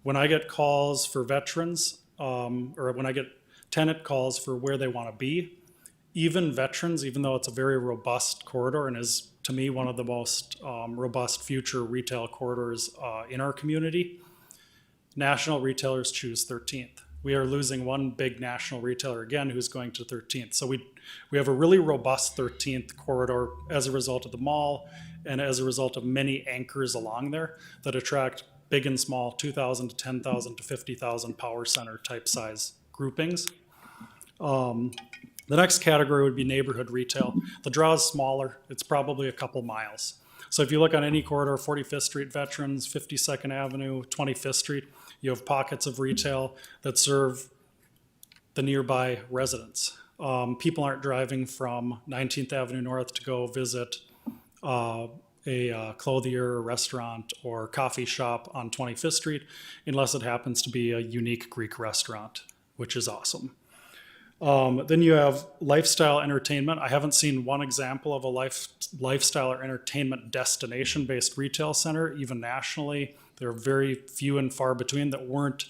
When I get calls for veterans, or when I get tenant calls for where they want to be, even veterans, even though it's a very robust corridor and is, to me, one of the most robust future retail corridors in our community, national retailers choose 13th. We are losing one big national retailer again who's going to 13th. So we have a really robust 13th corridor as a result of the mall and as a result of many anchors along there that attract big and small, 2,000 to 10,000 to 50,000 power center type size groupings. The next category would be neighborhood retail. The draw is smaller. It's probably a couple miles. So if you look on any corridor, 45th Street Veterans, 52nd Avenue, 25th Street, you have pockets of retail that serve the nearby residents. People aren't driving from 19th Avenue North to go visit a clothier, restaurant, or coffee shop on 25th Street unless it happens to be a unique Greek restaurant, which is awesome. Then you have lifestyle entertainment. I haven't seen one example of a lifestyle or entertainment destination-based retail center, even nationally. There are very few and far between that weren't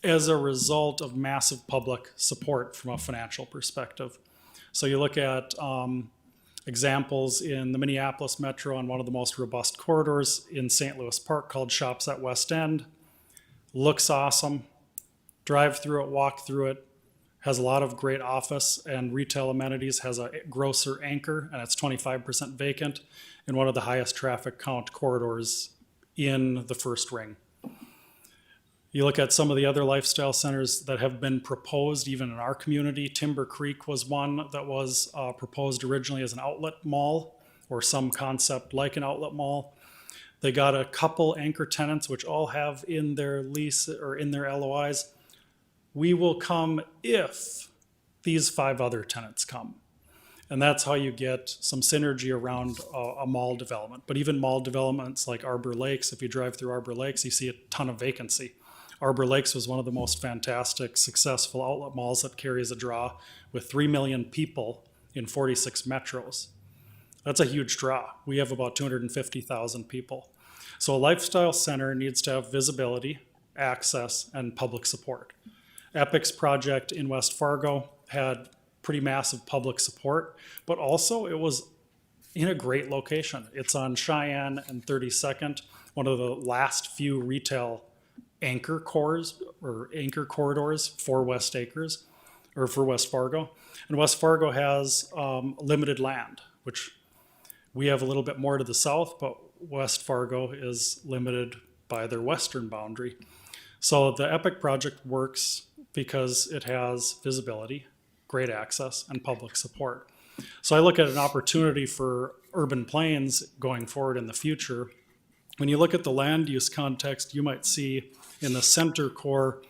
as a result of massive public support from a financial perspective. So you look at examples in the Minneapolis Metro on one of the most robust corridors in St. Louis Park called Shops at West End. Looks awesome. Drive through it, walk through it. Has a lot of great office and retail amenities, has a grocer anchor, and it's 25% vacant in one of the highest traffic count corridors in the first ring. You look at some of the other lifestyle centers that have been proposed even in our community. Timber Creek was one that was proposed originally as an outlet mall or some concept like an outlet mall. They got a couple anchor tenants, which all have in their lease or in their LOIs, we will come if these 5 other tenants come. And that's how you get some synergy around a mall development. But even mall developments like Arbor Lakes, if you drive through Arbor Lakes, you see a ton of vacancy. Arbor Lakes was one of the most fantastic, successful outlet malls that carries a draw with 3 million people in 46 metros. That's a huge draw. We have about 250,000 people. So a lifestyle center needs to have visibility, access, and public support. Epic's project in West Fargo had pretty massive public support, but also it was in a great location. It's on Cheyenne and 32nd, one of the last few retail anchor cores or anchor corridors for West Acres or for West Fargo. And West Fargo has limited land, which we have a little bit more to the south, but West Fargo is limited by their western boundary. So the Epic project works because it has visibility, great access, and public support. So I look at an opportunity for urban plains going forward in the future. When you look at the land use context, you might see in the center core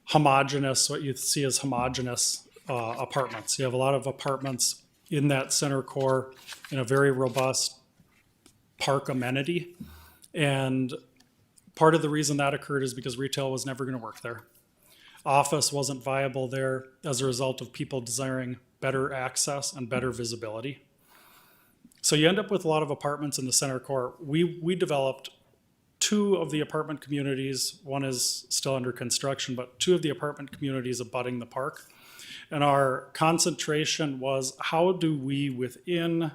homogeneous, what you see as homogeneous apartments. You have a lot of apartments in that center core in a very robust park amenity. And part of the reason that occurred is because retail was never going to work there. Office wasn't viable there as a result of people desiring better access and better visibility. So you end up with a lot of apartments in the center core. We developed 2 of the apartment communities. One is still under construction, but 2 of the apartment communities abutting the park. And our concentration was, how do we, within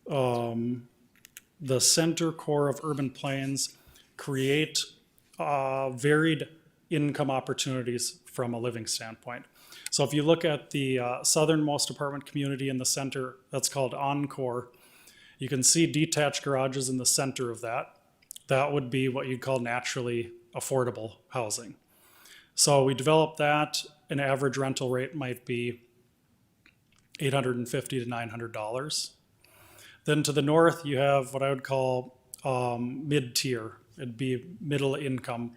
the center core of urban plains, create varied income opportunities from a living standpoint. So if you look at the southernmost apartment community in the center, that's called Encore, you can see detached garages in the center of that. That would be what you'd call naturally affordable housing. So we developed that. An average rental rate might be $850 to $900. Then to the north, you have what I would call mid-tier. It'd be middle income.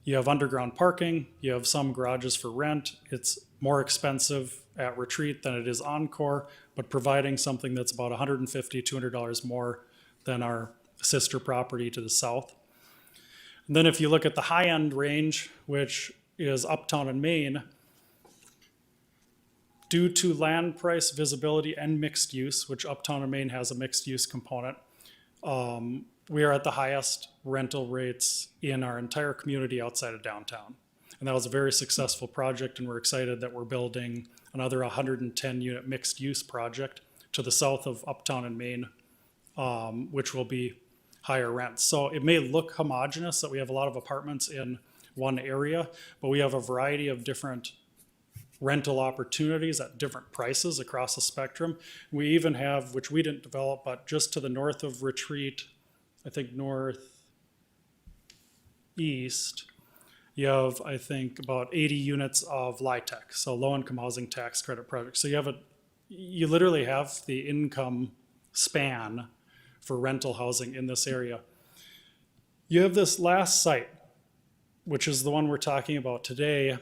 You have underground parking. You have some garages for rent. It's more expensive at Retreat than it is Encore, but providing something that's about $150, $200 more than our sister property to the south. And then if you look at the high-end range, which is Uptown and Main, due to land price, visibility, and mixed use, which Uptown and Main has a mixed use component, we are at the highest rental rates in our entire community outside of downtown. And that was a very successful project, and we're excited that we're building another 110 unit mixed use project to the south of Uptown and Main, which will be higher rents. So it may look homogeneous that we have a lot of apartments in one area, but we have a variety of different rental opportunities at different prices across the spectrum. We even have, which we didn't develop, but just to the north of Retreat, I think northeast, you have, I think, about 80 units of LIHTC, so low-income housing tax credit projects. So you literally have the income span for rental housing in this area. You have this last site, which is the one we're talking about today.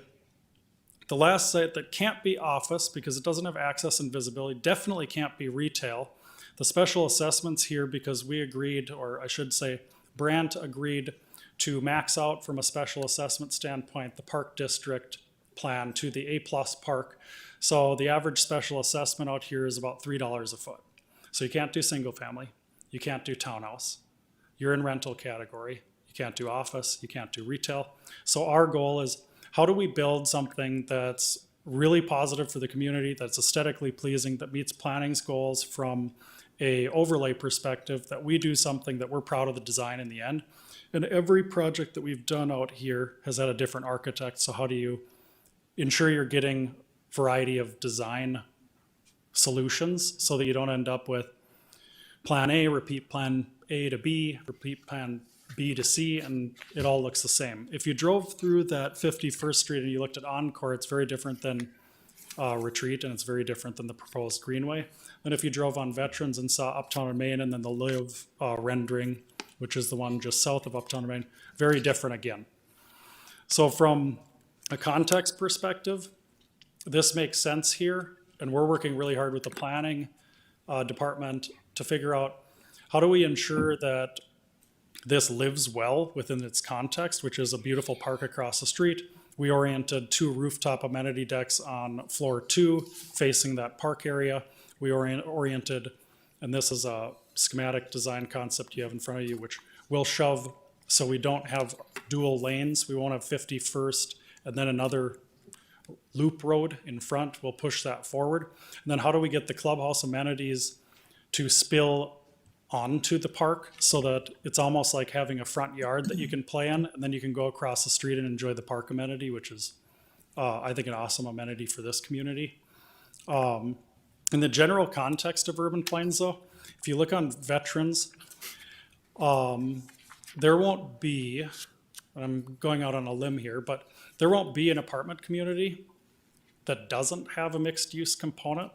The last site that can't be office because it doesn't have access and visibility, definitely can't be retail. The special assessments here, because we agreed, or I should say, Brandt agreed to max out from a special assessment standpoint the park district plan to the A+ park. So the average special assessment out here is about $3 a foot. So you can't do single family, you can't do townhouse. You're in rental category, you can't do office, you can't do retail. So our goal is, how do we build something that's really positive for the community, that's aesthetically pleasing, that meets planning's goals from a overlay perspective, that we do something that we're proud of the design in the end. And every project that we've done out here has had a different architect. So how do you ensure you're getting variety of design solutions so that you don't end up with plan A, repeat plan A to B, repeat plan B to C, and it all looks the same. If you drove through that 51st Street and you looked at Encore, it's very different than Retreat, and it's very different than the proposed Greenway. And if you drove on Veterans and saw Uptown and Main and then the Live rendering, which is the one just south of Uptown and Main, very different again. So from a context perspective, this makes sense here, and we're working really hard with the planning department to figure out how do we ensure that this lives well within its context, which is a beautiful park across the street. We oriented 2 rooftop amenity decks on floor 2 facing that park area. We oriented, and this is a schematic design concept you have in front of you, which we'll shove so we don't have dual lanes. We won't have 51st and then another loop road in front. We'll push that forward. And then how do we get the clubhouse amenities to spill onto the park so that it's almost like having a front yard that you can play in, and then you can go across the street and enjoy the park amenity, which is, I think, an awesome amenity for this community. In the general context of urban plains, though, if you look on Veterans, there won't be, I'm going out on a limb here, but there won't be an apartment community that doesn't have a mixed use component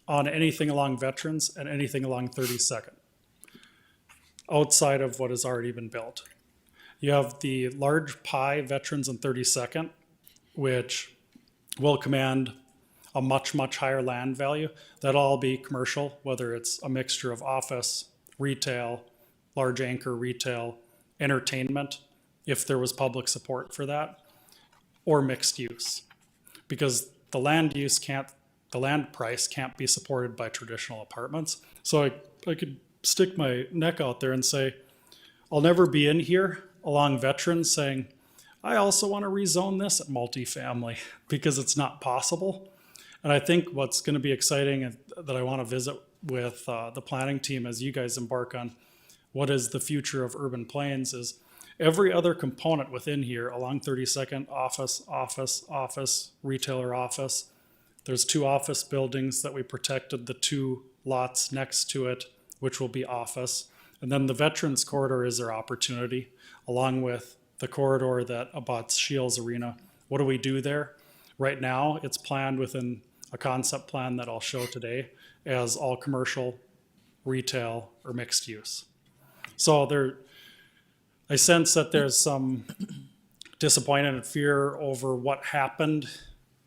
on anything along Veterans and anything along 32nd, outside of what has already been built. You have the large pie Veterans and 32nd, which will command a much, much higher land value. That'll all be commercial, whether it's a mixture of office, retail, large anchor retail, entertainment, if there was public support for that, or mixed use. Because the land price can't be supported by traditional apartments. So I could stick my neck out there and say, I'll never be in here along Veterans saying, I also want to rezone this at multifamily, because it's not possible. And I think what's going to be exciting and that I want to visit with the planning team as you guys embark on what is the future of urban plains is every other component within here along 32nd, office, retailer office. There's 2 office buildings that we protected, the 2 lots next to it, which will be office. And then the Veterans Corridor is their opportunity, along with the corridor that abuts Shields Arena. What do we do there? Right now, it's planned within a concept plan that I'll show today as all commercial, retail, or mixed use. So I sense that there's some disappointment and fear over what happened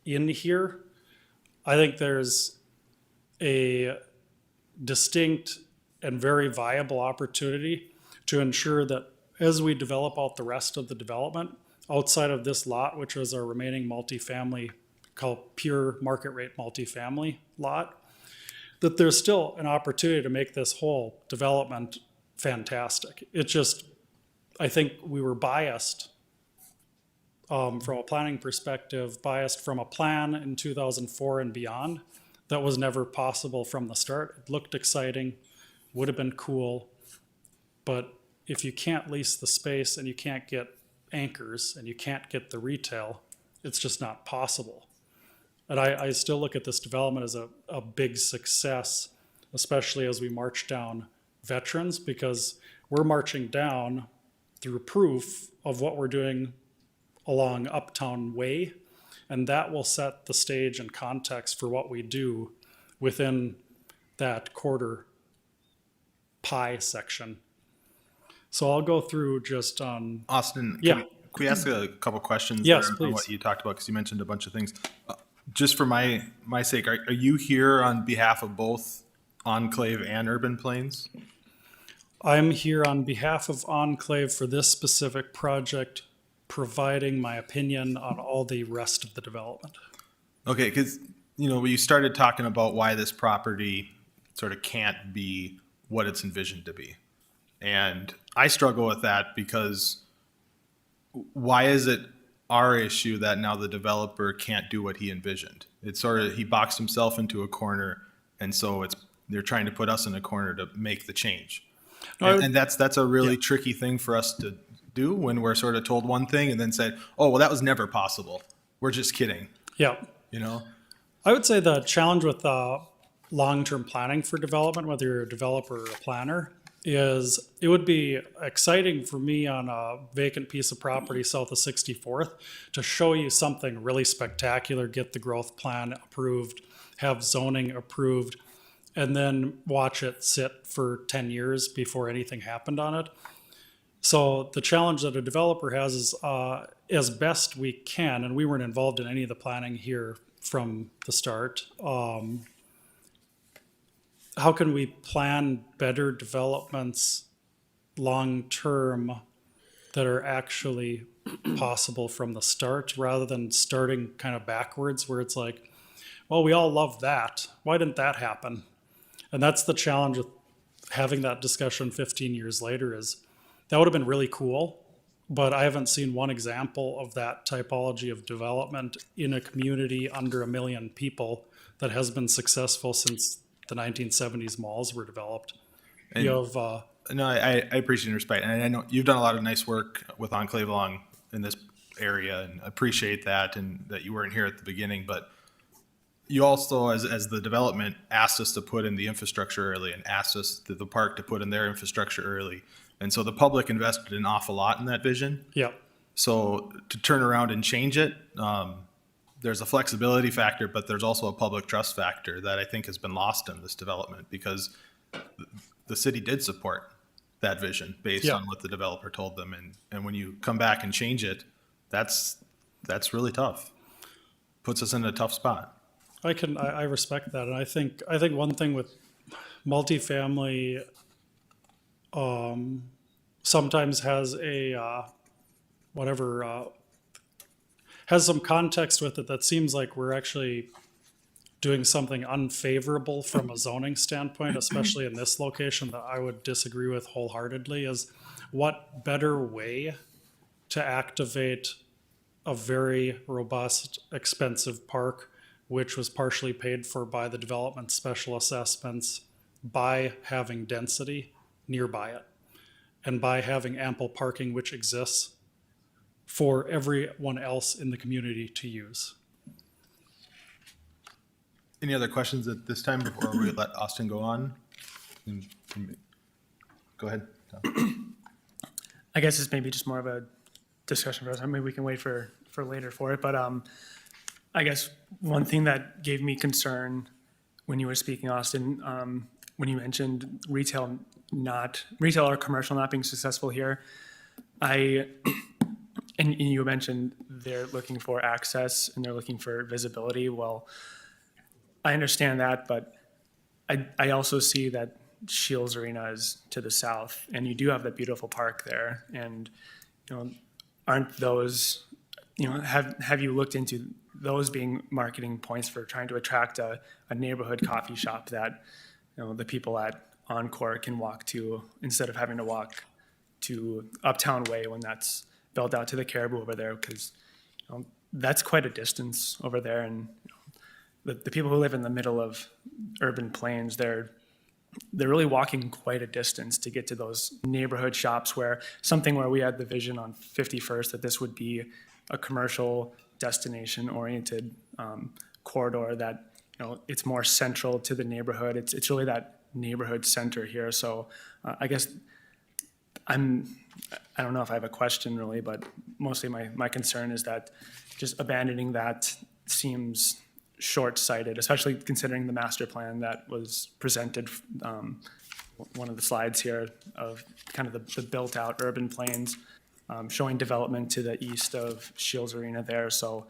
in here. I think there's a distinct and very viable opportunity to ensure that as we develop out the rest of the development outside of this lot, which is our remaining multifamily, called pure market rate multifamily lot, that there's still an opportunity to make this whole development fantastic. It just, I think we were biased from a planning perspective, biased from a plan in 2004 and beyond that was never possible from the start. It looked exciting, would have been cool, but if you can't lease the space and you can't get anchors and you can't get the retail, it's just not possible. And I still look at this development as a big success, especially as we march down Veterans, because we're marching down through proof of what we're doing along Uptown Way, and that will set the stage and context for what we do within that quarter pie section. So I'll go through just on... Austin, Yeah. can we ask a couple questions Yes, there on please. what you talked about? Because you mentioned a bunch of things. Just for my sake, are you here on behalf of both Enclave and Urban Plains? I'm here on behalf of Enclave for this specific project, providing my opinion on all the rest of the development. Okay, because, you started talking about why this property sort of can't be what it's envisioned to be. And I struggle with that because why is it our issue that now the developer can't do what he envisioned? It's sort of, he boxed himself into a corner, and so they're trying to put us in a corner to make the change. And that's a really tricky thing for us to do when we're sort of told one thing and then said, oh, well, that was never possible. We're just kidding. Yeah. I would say the challenge with long-term planning for development, whether you're a developer or a planner, is it would be exciting for me on a vacant piece of property south of 64th to show you something really spectacular, get the growth plan approved, have zoning approved, and then watch it sit for 10 years before anything happened on it. So the challenge that a developer has is as best we can, and we weren't involved in any of the planning here from the start, how can we plan better developments long-term that are actually possible from the start rather than starting kind of backwards where it's like, well, we all love that. Why didn't that happen? And that's the challenge with having that discussion 15 years later is that would have been really cool, but I haven't seen one example of that typology of development in a community under 1 million people that has been successful since the 1970s malls were developed. And You have, no, I appreciate your respect. And I know you've done a lot of nice work with Enclave along in this area, and appreciate that, and that you weren't here at the beginning. But you also, as the development, asked us to put in the infrastructure early and asked us, the park, to put in their infrastructure early. And so the public invested an awful lot in that vision. yeah, So to turn around and change it, there's a flexibility factor, but there's also a public trust factor that I think has been lost in this development because the city did support that vision based Yeah. on what the developer told them. And when you come back and change it, that's really tough. Puts us in a tough spot. I respect that. And I think one thing with multifamily sometimes has a has some context with it that seems like we're actually doing something unfavorable from a zoning standpoint, especially in this location, that I would disagree with wholeheartedly. Is what better way to activate a very robust, expensive park which was partially paid for by the development special assessments, by having density nearby it and by having ample parking which exists for everyone else in the community to use. Any other questions at this time before we let Austin go on? Go ahead. Tom. I guess it's maybe just more of a discussion for us. Maybe we can wait for later for it. But I guess one thing that gave me concern when you were speaking, Austin, when you mentioned retail or commercial not being successful here, and you mentioned they're looking for access and they're looking for visibility. Well, I understand that, but I also see that Shields Arena is to the south, and you do have the beautiful park there. And aren't those, have you looked into those being marketing points for trying to attract a neighborhood coffee shop that the people at Encore can walk to instead of having to walk to Uptown Way when that's built out to the Caribou over there? Because that's quite a distance over there, and the people who live in the middle of urban plains, they're really walking quite a distance to get to those neighborhood shops where we had the vision on 51st that this would be a commercial destination oriented corridor that, it's more central to the neighborhood. It's really that neighborhood center here. So I guess I don't know if I have a question really, but mostly my concern is that just abandoning that seems short-sighted, especially considering the master plan that was presented, one of the slides here of kind of the built-out urban plains, showing development to the east of Shields Arena there. So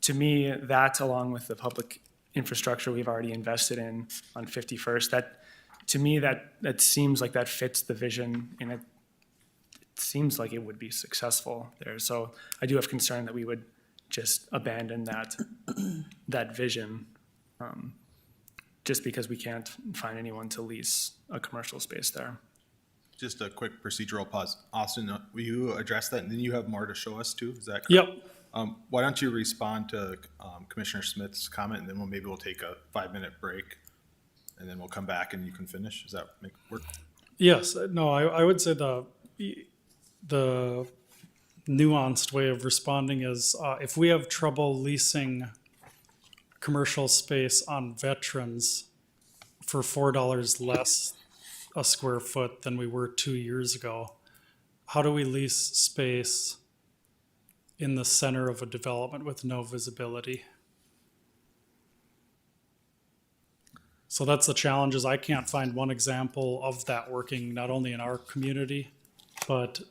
to me, that along with the public infrastructure we've already invested in on 51st, that seems like that fits the vision, and it seems like it would be successful there. So I do have concern that we would just abandon that vision just because we can't find anyone to lease a commercial space there. Just a quick procedural pause. Austin, will you address that? And then you have more to show us too, is that correct? Yep. Why don't you respond to Commissioner Schmidt's comment, and then maybe we'll take a 5-minute break, and then we'll come back and you can finish. Does that work? Yes. No, I would say the nuanced way of responding is if we have trouble leasing commercial space on Veterans for $4 less a square foot than we were 2 years ago, how do we lease space in the center of a development with no visibility? So that's the challenge, is I can't find one example of that working not only in our community, but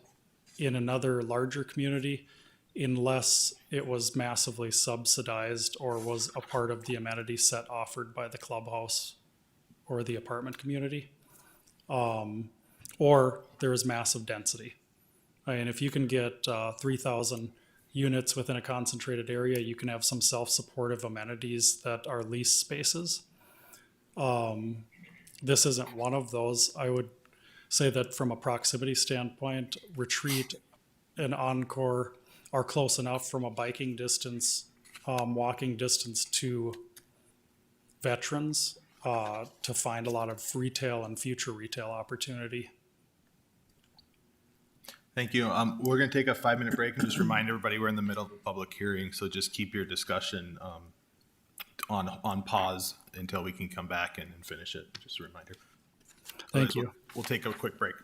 in another larger community, unless it was massively subsidized or was a part of the amenity set offered by the clubhouse or the apartment community. Or there is massive density. And if you can get 3,000 units within a concentrated area, you can have some self-supportive amenities that are lease spaces. This isn't one of those. I would say that from a proximity standpoint, Retreat and Encore are close enough from a biking distance, walking distance to Veterans to find a lot of retail and future retail opportunity. Thank you. We're going to take a 5-minute break and just remind everybody we're in the middle of a public hearing, so just keep your discussion on pause until we can come back and finish it. Just a reminder. Thank you. We'll take a quick break.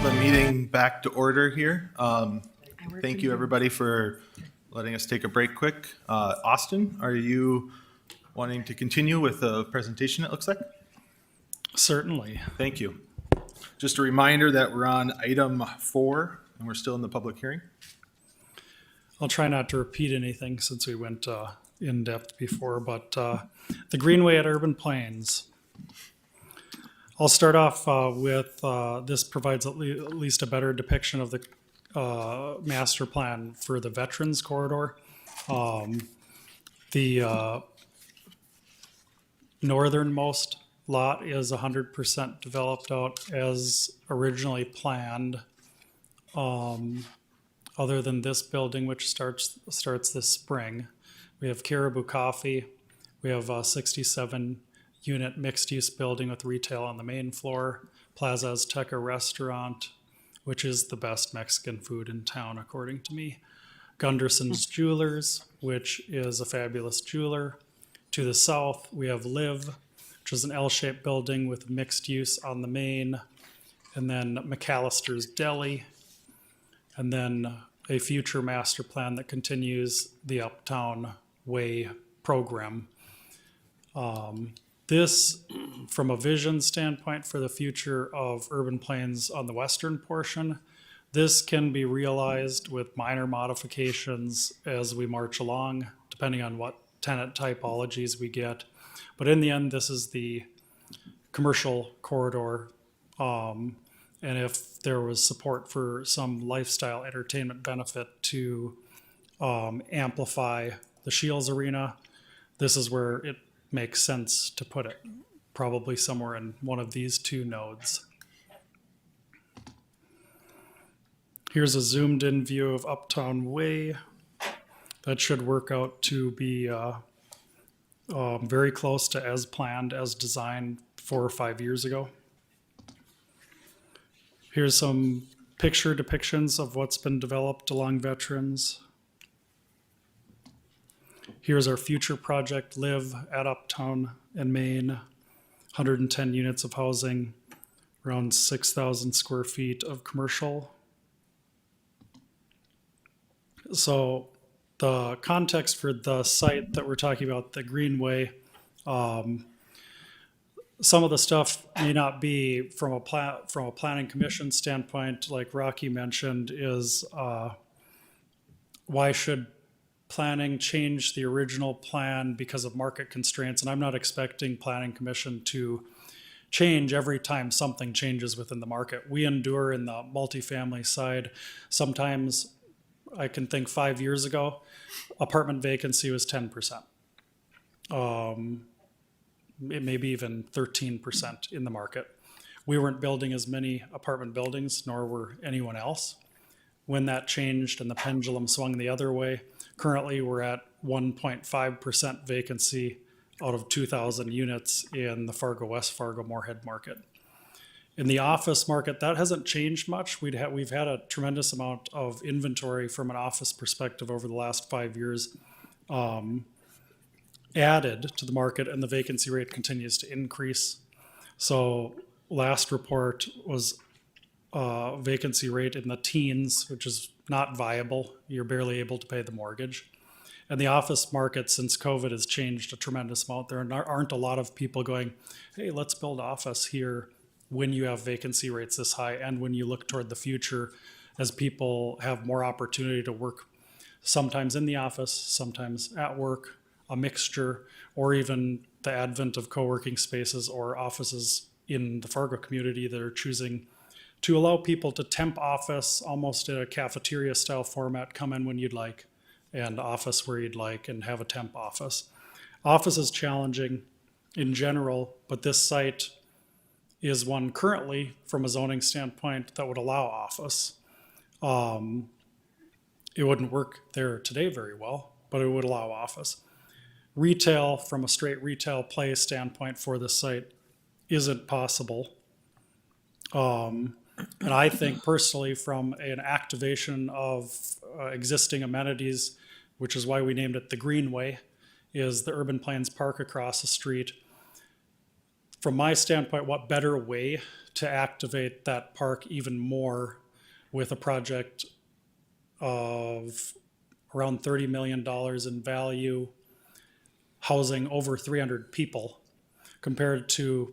the meeting back to order here. Thank you, everybody, for letting us take a break quick. Austin, are you wanting to continue with the presentation, it looks like? Certainly. Thank you. Just a reminder that we're on item 4, and we're still in the public hearing. I'll try not to repeat anything since we went in depth before, but the Greenway at Urban Plains. I'll start off with this provides at least a better depiction of the master plan for the Veterans Corridor. The northernmost lot is 100% developed out as originally planned. Other than this building, which starts this spring, we have Caribou Coffee. We have a 67-unit mixed-use building with retail on the main floor. Plaza Azteca Restaurant, which is the best Mexican food in town, according to me. Gunderson's Jewelers, which is a fabulous jeweler. To the south, we have Live, which is an L-shaped building with mixed use on the main. And then McAllister's Deli. And then a future master plan that continues the Uptown Way program. This, from a vision standpoint for the future of urban plains on the western portion, this can be realized with minor modifications as we march along, depending on what tenant typologies we get. But in the end, this is the commercial corridor. And if there was support for some lifestyle entertainment benefit to amplify the Shields Arena, this is where it makes sense to put it, probably somewhere in one of these two nodes. Here's a zoomed in view of Uptown Way. That should work out to be very close to as planned, as designed 4 or 5 years ago. Here's some picture depictions of what's been developed along Veterans. Here's our future project, Live at Uptown and Main. 110 units of housing, around 6,000 square feet of commercial. So the context for the site that we're talking about, the Greenway, some of the stuff may not be from a planning commission standpoint, like Rocky mentioned, is why should planning change the original plan because of market constraints? And I'm not expecting planning commission to change every time something changes within the market. We endure in the multifamily side. Sometimes I can think 5 years ago, apartment vacancy was 10%. It may be even 13% in the market. We weren't building as many apartment buildings, nor were anyone else. When that changed and the pendulum swung the other way, currently we're at 1.5% vacancy out of 2,000 units in the Fargo, West Fargo, Moorhead market. In the office market, that hasn't changed much. We've had a tremendous amount of inventory from an office perspective over the last 5 years added to the market, and the vacancy rate continues to increase. So last report was vacancy rate in the teens, which is not viable. You're barely able to pay the mortgage. And the office market since COVID has changed a tremendous amount. There aren't a lot of people going, hey, let's build office here when you have vacancy rates this high, and when you look toward the future as people have more opportunity to work sometimes in the office, sometimes at work, a mixture, or even the advent of co-working spaces or offices in the Fargo community that are choosing to allow people to temp office almost in a cafeteria style format, come in when you'd like, and office where you'd like, and have a temp office. Office is challenging in general, but this site is one currently from a zoning standpoint that would allow office. It wouldn't work there today very well, but it would allow office. Retail, from a straight retail play standpoint for this site, isn't possible. And I think personally from an activation of existing amenities, which is why we named it the Greenway, is the Urban Plains Park across the street. from my standpoint, what better way to activate that park even more with a project of around $30 million in value, housing over 300 people, compared to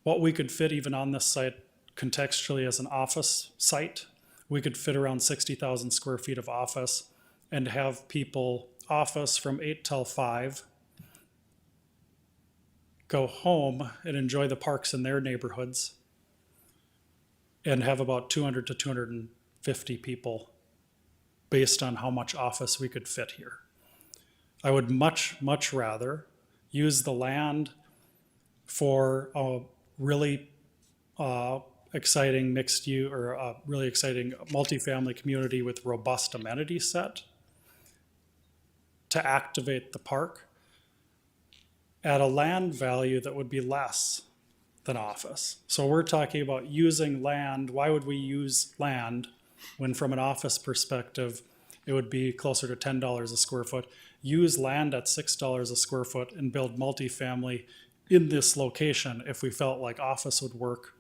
what we could fit even on this site contextually as an office site. We could fit around 60,000 square feet of office and have people office from 8 till 5, go home and enjoy the parks in their neighborhoods, and have about 200 to 250 people based on how much office we could fit here. I would much, much rather use the land for a really exciting mixed use, or a really exciting multifamily community with robust amenity set to activate the park at a land value that would be less than office. So we're talking about using land. Why would we use land when from an office perspective, it would be closer to $10 a square foot? Use land at $6 a square foot and build multifamily in this location if we felt like office would work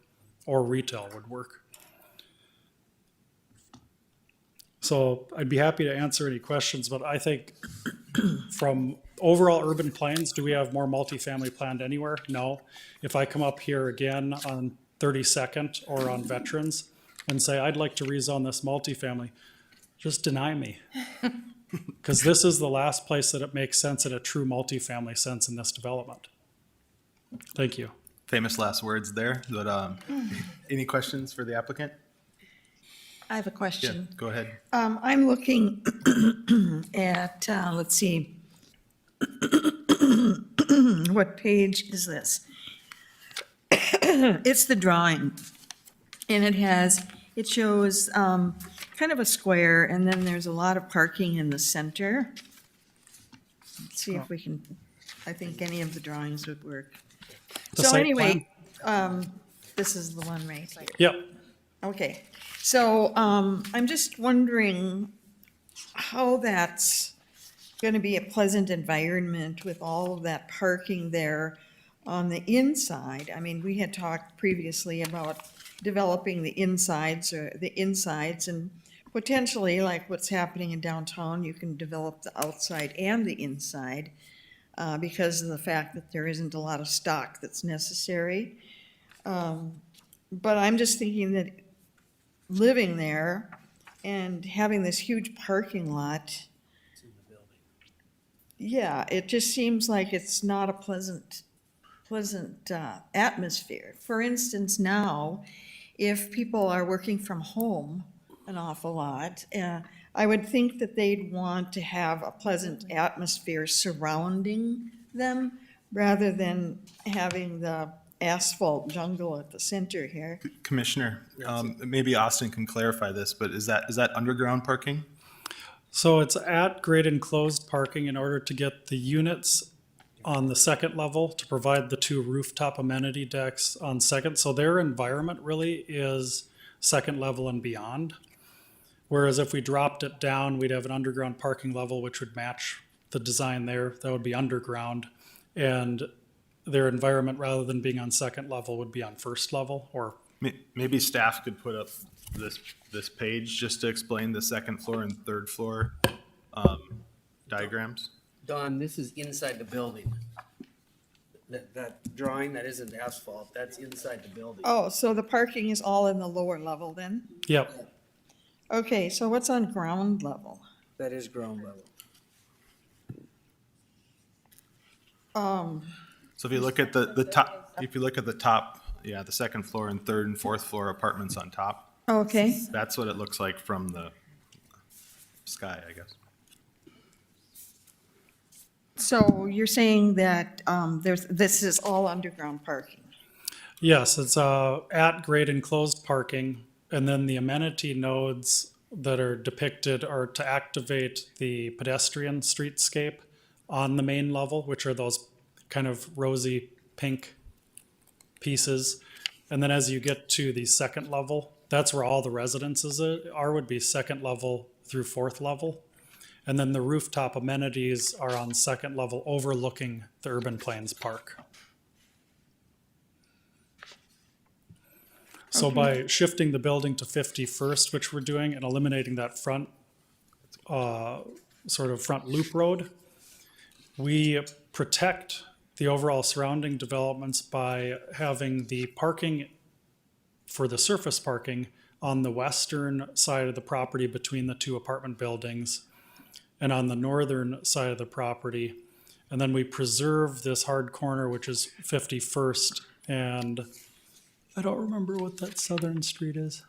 or retail would work. So I'd be happy to answer any questions, but I think from overall urban plans, do we have more multifamily planned anywhere? No. If I come up here again on 32nd or on Veterans and say, I'd like to rezone this multifamily, just deny me. Because this is the last place that it makes sense in a true multifamily sense in this development. Thank you. Famous last words there, but any questions for the applicant? I have a Yeah, question. go ahead. I'm looking at, let's see. What page is this? It's the drawing. And it shows kind of a square, and then there's a lot of parking in the center. Let's see if we can, I think any of the drawings would work. The So site anyway, this is the one right here. Yep. Okay, so I'm just wondering how that's going to be a pleasant environment with all of that parking there on the inside. I mean, we had talked previously about developing the insides and potentially, like what's happening in downtown, you can develop the outside and the inside because of the fact that there isn't a lot of stock that's necessary. But I'm just thinking that living there and having this huge parking lot, yeah, it just seems like it's not a pleasant atmosphere. For instance, now, if people are working from home an awful lot, I would think that they'd want to have a pleasant atmosphere surrounding them rather than having the asphalt jungle at the center here. Commissioner, maybe Austin can clarify this, but is that underground parking? So it's at grade enclosed parking in order to get the units on the second level to provide the 2 rooftop amenity decks on second. So their environment really is second level and beyond. Whereas if we dropped it down, we'd have an underground parking level, which would match the design there. That would be underground. And their environment, rather than being on second level, would be on first level. Or Maybe staff could put up this page just to explain the second floor and third floor diagrams. Don, this is inside the building. That drawing, that isn't asphalt, that's inside the building. Oh, so the parking is all in the lower level then? Yep. Okay, so what's on ground level? That is ground level. So if you look at the top, yeah, the second floor and third and fourth floor apartments on top, Okay, that's what it looks like from the sky, I guess. so you're saying that this is all underground parking? Yes, it's at grade enclosed parking, and then the amenity nodes that are depicted are to activate the pedestrian streetscape on the main level, which are those kind of rosy pink pieces. And then as you get to the second level, that's where all the residences are, would be second level through fourth level. And then the rooftop amenities are on second level overlooking the Urban Plains Park. So by shifting the building to 51st, which we're doing, and eliminating that front, sort of front loop road, we protect the overall surrounding developments by having the parking for the surface parking on the western side of the property between the two apartment buildings and on the northern side of the property. And then we preserve this hard corner, which is 51st, and I don't remember what that southern street is.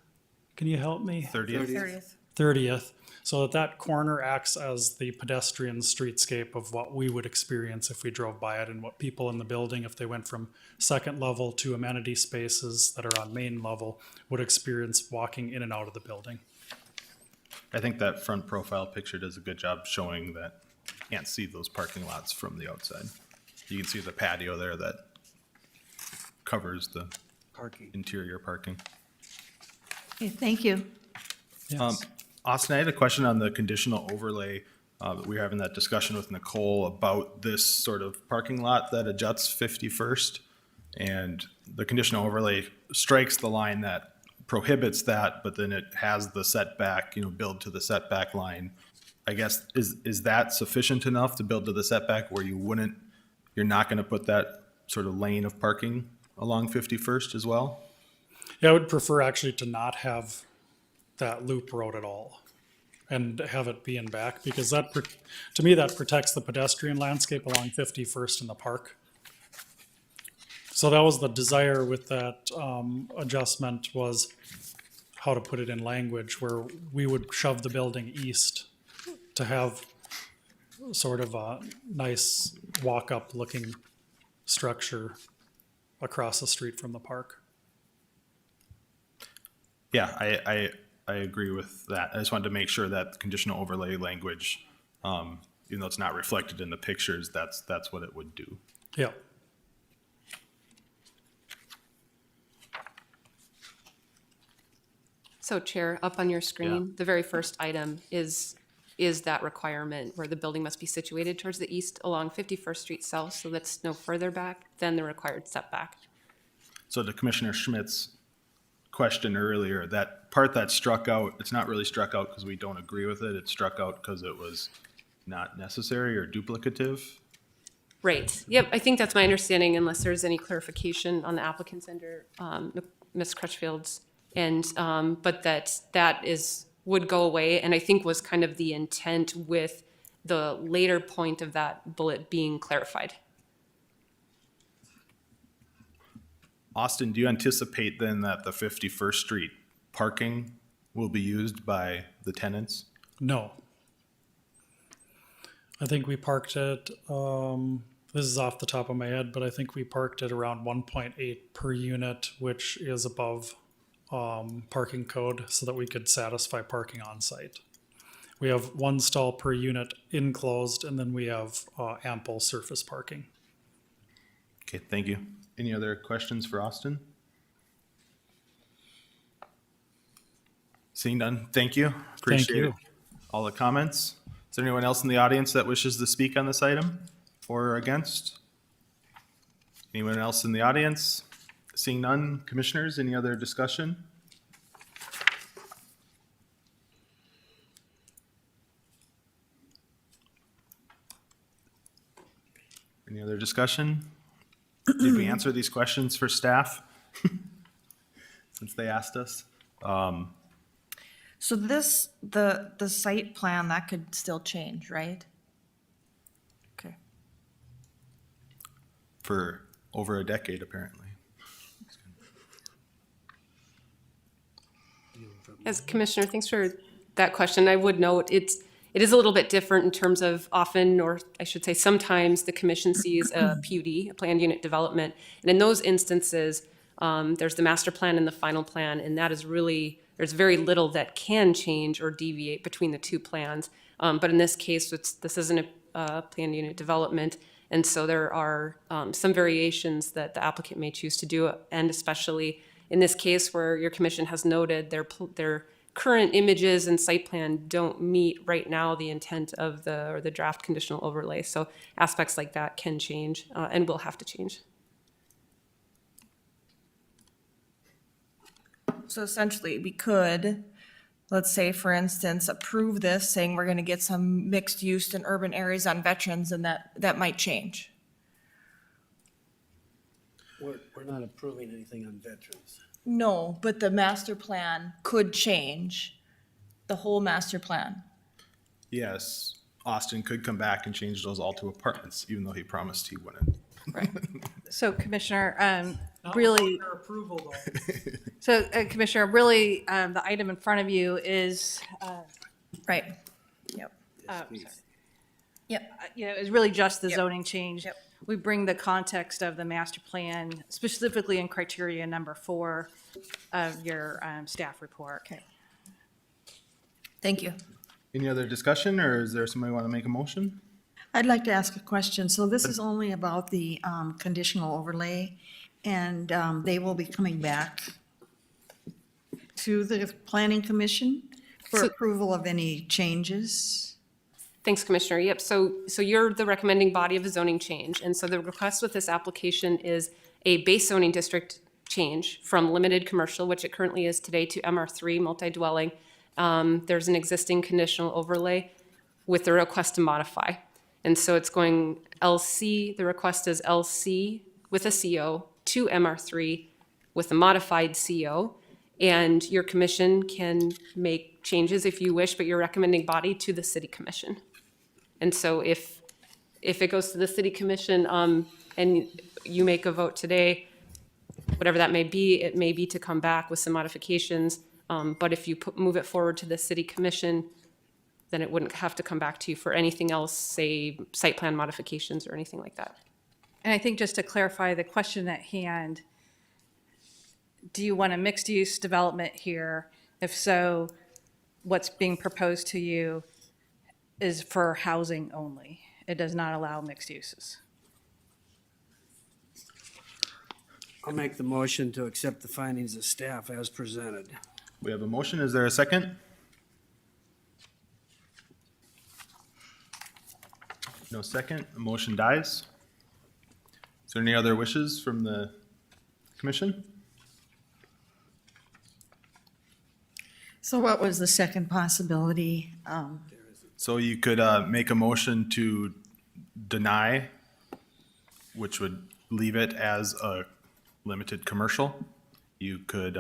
Can you help me? 30th. 30th, so that corner acts as the pedestrian streetscape of what we would experience if we drove by it, and what people in the building, if they went from second level to amenity spaces that are on main level, would experience walking in and out of the building. I think that front profile picture does a good job showing that you can't see those parking lots from the outside. You can see the patio there that covers the Parking. interior parking. Okay, thank you. Yes. Austin, I had a question on the conditional overlay. We were having that discussion with Nicole about this sort of parking lot that adjuts 51st. And the conditional overlay strikes the line that prohibits that, but then it has the setback, build to the setback line. I guess, is that sufficient enough to build to the setback where you're not gonna put that sort of lane of parking along 51st as well? Yeah, I would prefer actually to not have that loop road at all and have it be in back, because to me, that protects the pedestrian landscape along 51st in the park. So that was the desire with that adjustment, was how to put it in language where we would shove the building east to have sort of a nice walk-up looking structure across the street from the park. Yeah, I agree with that. I just wanted to make sure that the conditional overlay language, even though it's not reflected in the pictures, that's what it would do. Yeah. So Chair, up on your screen, the very first item is that requirement where the building must be situated towards the east along 51st Street South, so that's no further back than the required setback. So to Commissioner Schmidt's question earlier, that part that struck out, it's not really struck out because we don't agree with it. It's struck out because it was not necessary or duplicative. Right. Yep. I think that's my understanding, unless there's any clarification on the applicant's end or Ms. Crutchfield's end. But that would go away, and I think was kind of the intent with the later point of that bullet being clarified. Austin, do you anticipate then that the 51st Street parking will be used by the tenants? No. I think we parked it, this is off the top of my head, but I think we parked it around 1.8 per unit, which is above parking code, so that we could satisfy parking on site. We have one stall per unit enclosed, and then we have ample surface parking. Okay, thank you. Any other questions for Austin? Seeing none, thank you. Appreciate you. all the comments. Is there anyone else in the audience that wishes to speak on this item, for or against? Anyone else in the audience? Seeing none, commissioners, any other discussion? Any other discussion? Did we answer these questions for staff? Since they asked us. So this, the site plan, that could still change, right? Okay. For over a decade, apparently. As Commissioner, thanks for that question. I would note it is a little bit different in terms of often, or I should say sometimes, the commission sees a PUD, a planned unit development. And in those instances, there's the master plan and the final plan, and that is really, there's very little that can change or deviate between the two plans. But in this case, this isn't a planned unit development, and so there are some variations that the applicant may choose to do, and especially in this case where your commission has noted their current images and site plan don't meet right now the intent of the draft conditional overlay. So aspects like that can change and will have to change. So essentially, we could, let's say, for instance, approve this, saying we're gonna get some mixed use in urban areas on veterans, and that might change. We're not approving anything on veterans. No, but the master plan could change, the whole master plan. Yes, Austin could come back and change those all to apartments, even though he promised he wouldn't. So Commissioner, really, Their approval though. so Commissioner, really, the item in front of you is, Right. Yep. is really just the Yep. zoning change. Yep. We bring the context of the master plan, specifically in criteria number 4 of your staff report. Okay. Thank you. Any other discussion, or is there somebody want to make a motion? I'd like to ask a question. So this is only about the conditional overlay, and they will be coming back to the planning commission for So- approval of any changes? Thanks, Commissioner. Yep, so you're the recommending body of a zoning change, and so the request with this application is a base zoning district change from limited commercial, which it currently is today, to MR3 multi-dwelling. There's an existing conditional overlay with the request to modify. And so it's going LC, the request is LC with a CO to MR3 with a modified CO. And your commission can make changes if you wish, but your recommending body to the city commission. And so if it goes to the city commission, and you make a vote today, whatever that may be, it may be to come back with some modifications. But if you move it forward to the city commission, then it wouldn't have to come back to you for anything else, say site plan modifications or anything like that. And I think just to clarify the question at hand, do you want a mixed-use development here? If so, what's being proposed to you is for housing only. It does not allow mixed uses. I'll make the motion to accept the findings of staff as presented. We have a motion. Is there a second? No second. The motion dies. Is there any other wishes from the commission? So what was the second possibility? So you could make a motion to deny, which would leave it as a limited commercial. You could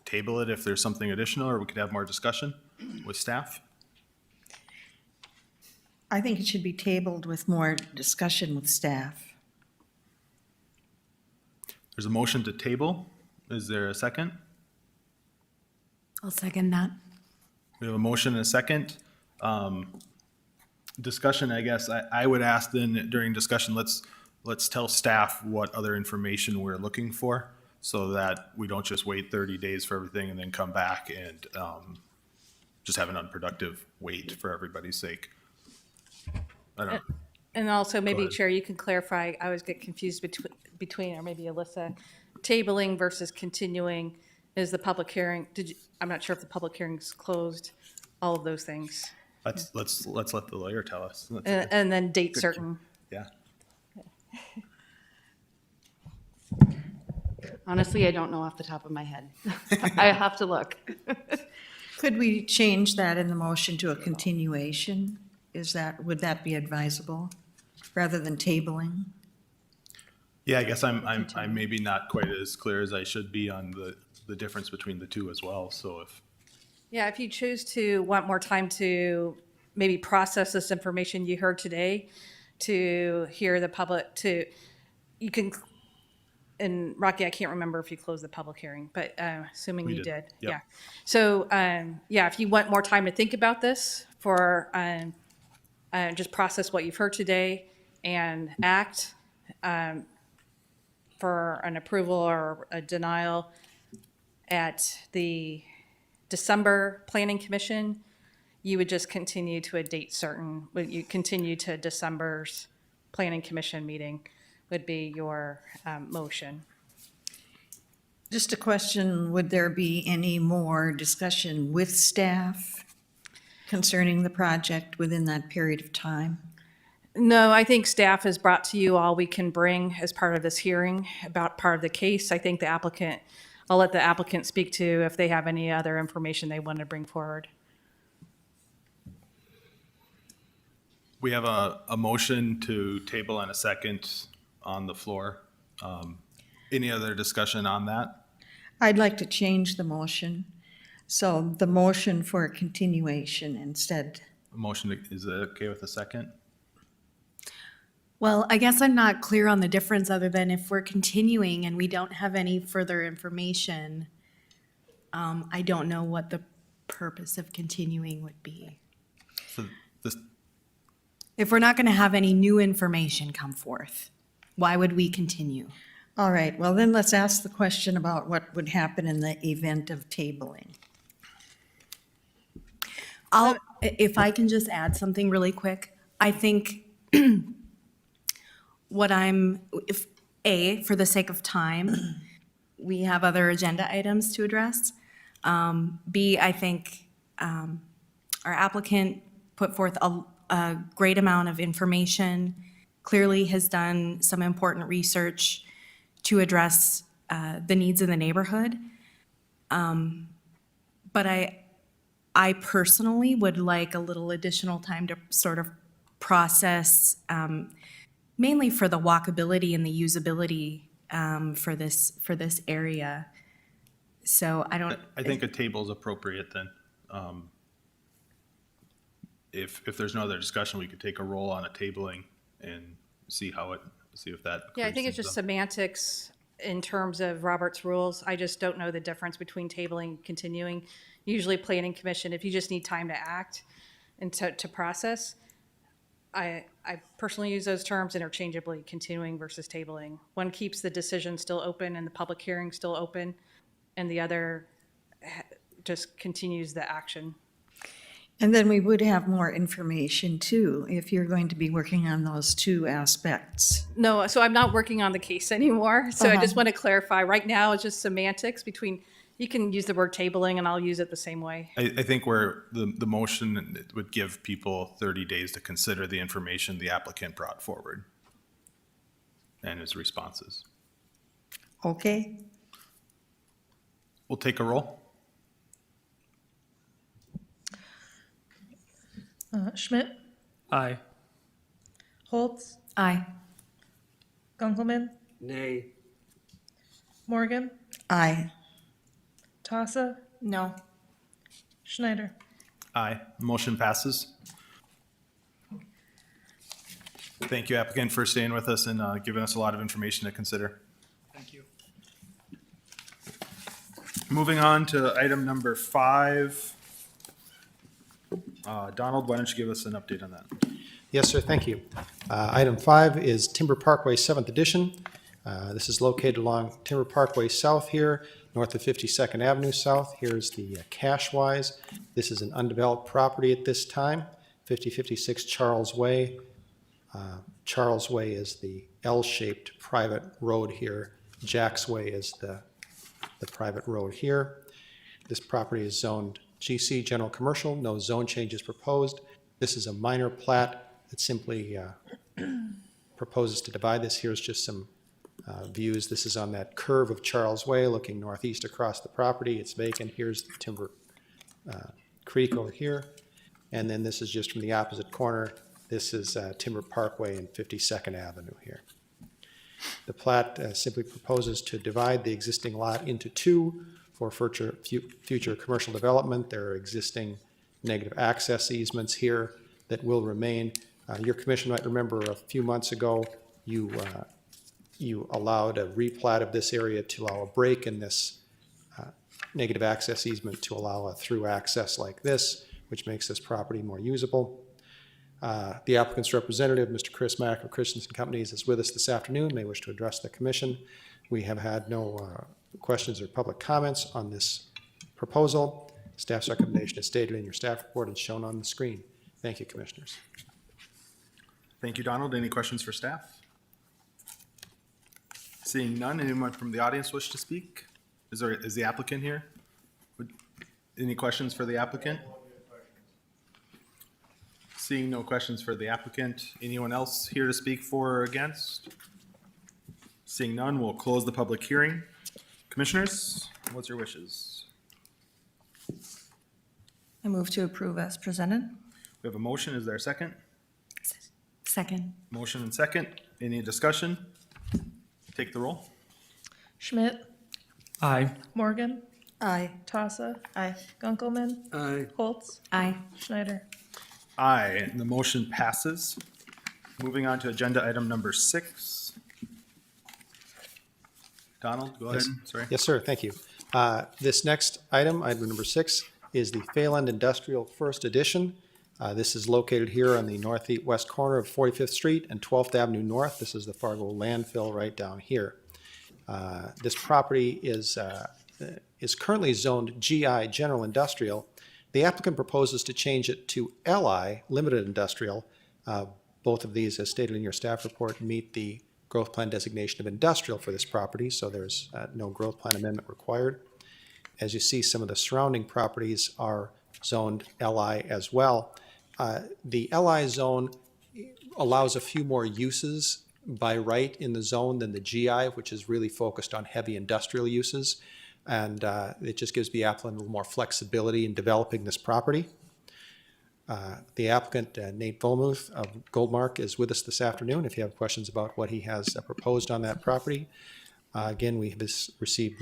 table it if there's something additional, or we could have more discussion with staff. I think it should be tabled with more discussion with staff. There's a motion to table. Is there a second? I'll second that. We have a motion and a second. Discussion, I guess, I would ask then during discussion, let's tell staff what other information we're looking for so that we don't just wait 30 days for everything and then come back and just have an unproductive wait for everybody's sake. I don't know. And also maybe, ahead. Chair, you can clarify, I always get confused between, or maybe Alyssa, tabling versus continuing. Is the public hearing, I'm not sure if the public hearing's closed, all of those things. Let's let the lawyer tell us. And then date certain. Yeah. Honestly, I don't know off the top of my head. I have to look. Could we change that in the motion to a continuation? Would that be advisable, rather than tabling? Yeah, I guess I'm maybe not quite as clear as I should be on the difference between the two as well, so if. Yeah, if you choose to want more time to maybe process this information you heard today, to hear the public, you can, and Rocky, I can't remember if you closed the public hearing, but assuming We you did. did. Yep. Yeah. So, yeah, if you want more time to think about this for, just process what you've heard today and act for an approval or a denial at the December Planning Commission, you would just continue to a date certain, you continue to December's Planning Commission meeting would be your motion. Just a question, would there be any more discussion with staff concerning the project within that period of time? No, I think staff has brought to you all we can bring as part of this hearing about part of the case. I think the applicant I'll let the applicant speak to if they have any other information they want to bring forward. We have a motion to table and a second on the floor. Any other discussion on that? I'd like to change the motion. So the motion for continuation instead. A motion, is it okay with a second? Well, I guess I'm not clear on the difference other than if we're continuing and we don't have any further information, I don't know what the purpose of continuing would be. So this, If we're not going to have any new information come forth, why would we continue? All right, well then let's ask the question about what would happen in the event of tabling. If I can just add something really quick, I think for the sake of time, we have other agenda items to address. B, I think our applicant put forth a great amount of information, clearly has done some important research to address the needs of the neighborhood. But I personally would like a little additional time to sort of process, mainly for the walkability and the usability for this area. So I don't. I think a table is appropriate then. If there's no other discussion, we could take a roll on a tabling and see if that. Yeah, I think it's just semantics in terms of Robert's rules. I just don't know the difference between tabling and continuing. Usually planning commission, if you just need time to act and to process, I personally use those terms interchangeably, continuing versus tabling. One keeps the decision still open and the public hearing still open, and the other just continues the action. And then we would have more information too, if you're going to be working on those two aspects. No, so I'm not working on the case anymore. So I just want to clarify, right now it's just semantics between, you can use the word tabling and I'll use it the same way. I think where the motion would give people 30 days to consider the information the applicant brought forward and his responses. Okay, We'll take a roll. Schmidt, Aye. Holtz, Aye. Gunkelman, Nay. Morgan, aye. Tassa, No. Schneider. Aye. Motion passes. Thank you, applicant, for staying with us and giving us a lot of information to consider. Thank you. Moving on to item number 5. Donald, why don't you give us an update on that? Yes, sir, thank you. Item 5 is Timber Parkway 7th Edition. This is located along Timber Parkway South here, north of 52nd Avenue South. Here's the cash-wise. This is an undeveloped property at this time, 5056 Charles Way. Charles Way is the L-shaped private road here. Jack's Way is the private road here. This property is zoned GC, General Commercial, no zone changes proposed. This is a minor plat that simply proposes to divide this. Here's just some views. This is on that curve of Charles Way looking northeast across the property. It's vacant. Here's the Timber Creek over here. And then this is just from the opposite corner. This is Timber Parkway and 52nd Avenue here. The plat simply proposes to divide the existing lot into two for future commercial development. There are existing negative access easements here that will remain. Your commission might remember a few months ago, you allowed a replat of this area to allow a break in this negative access easement to allow a through access like this, which makes this property more usable. The applicant's representative, Mr. Chris Mack of Christensen Companies, is with us this afternoon, may wish to address the commission. We have had no questions or public comments on this proposal. Staff's recommendation is stated in your staff report and shown on the screen. Thank you, commissioners. Thank you, Donald. Any questions for staff? Seeing none, anyone from the audience wish to speak? Is the applicant here? Any questions for the applicant? Seeing no questions for the applicant, anyone else here to speak for or against? Seeing none, we'll close the public hearing. Commissioners, what's your wishes? I move to approve as presented. We have a motion. Is there a second? Second. Motion and second. Any discussion? Take the roll. Schmidt, Aye. Morgan, Aye. Tossa, Aye. Gunkelman, Aye. Holtz, Aye. Schneider. Aye, and the motion passes. Moving on to agenda item number 6. Donald, go ahead. Sorry. Yes, sir, thank you. This next item, item number 6, is the Phelan Industrial First Edition. This is located here on the northeast corner of 45th Street and 12th Avenue North. This is the Fargo landfill right down here. This property is currently zoned GI, General Industrial. The applicant proposes to change it to LI, Limited Industrial. Both of these, as stated in your staff report, meet the growth plan designation of industrial for this property, so there's no growth plan amendment required. As you see, some of the surrounding properties are zoned LI as well. The LI zone allows a few more uses by right in the zone than the GI, which is really focused on heavy industrial uses. And it just gives the applicant a little more flexibility in developing this property. The applicant, Nate Volmuth of Goldmark, is with us this afternoon if you have questions about what he has proposed on that property. Again, we have received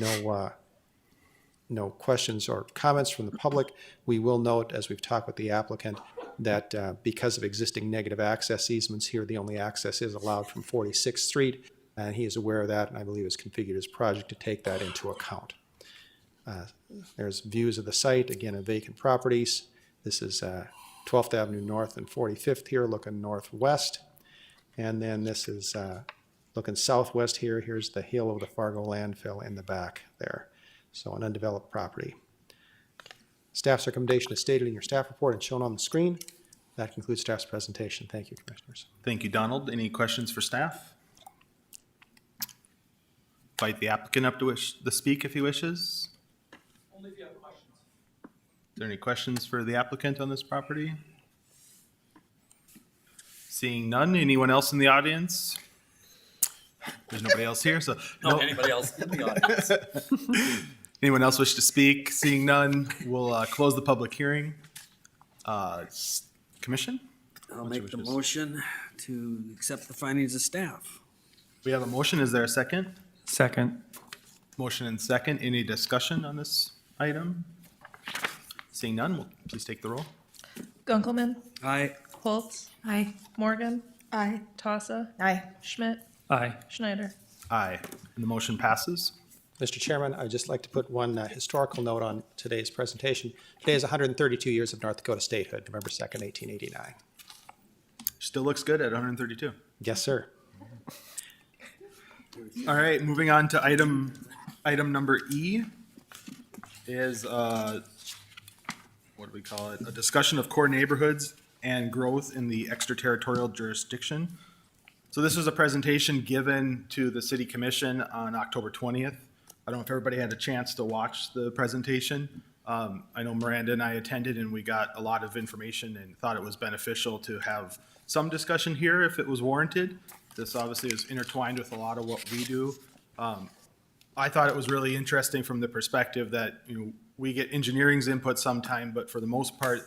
no questions or comments from the public. We will note, as we've talked with the applicant, that because of existing negative access easements here, the only access is allowed from 46th Street, and he is aware of that, and I believe has configured his project to take that into account. There's views of the site, again, of vacant properties. This is 12th Avenue North and 45th here, looking northwest. And then this is looking southwest here. Here's the hill of the Fargo landfill in the back there. So an undeveloped property. Staff's recommendation is stated in your staff report and shown on the screen. That concludes staff's presentation. Thank you, Commissioners. Thank you, Donald. Any questions for staff? Invite the applicant up to speak if he wishes. Only if you have questions. Is there any questions for the applicant on this property? Seeing none, anyone else in the audience? There's nobody else here, so. No, anybody else in the audience? Anyone else wish to speak? Seeing none, we'll close the public hearing. Commission? I'll What's your make the wishes? motion to accept the findings of staff. We have a motion. Is there a second? Second. Motion and second. Any discussion on this item? Seeing none, will please take the roll. Gunkelman, Aye. Holtz, Aye. Morgan, Aye. Tossa, Aye. Schmidt, Aye. Schneider. Aye. And the motion passes. Mr. Chairman, I'd just like to put one historical note on today's presentation. Today is 132 years of North Dakota statehood, November 2nd, 1889. Still looks good at 132. Yes, sir. All right, moving on to item number E is, what do we call it? A discussion of core neighborhoods and growth in the extraterritorial jurisdiction. So this was a presentation given to the City Commission on October 20th. I don't know if everybody had a chance to watch the presentation. I know Miranda and I attended and we got a lot of information and thought it was beneficial to have some discussion here if it was warranted. This obviously is intertwined with a lot of what we do. I thought it was really interesting from the perspective that, we get engineering's input sometime, but for the most part,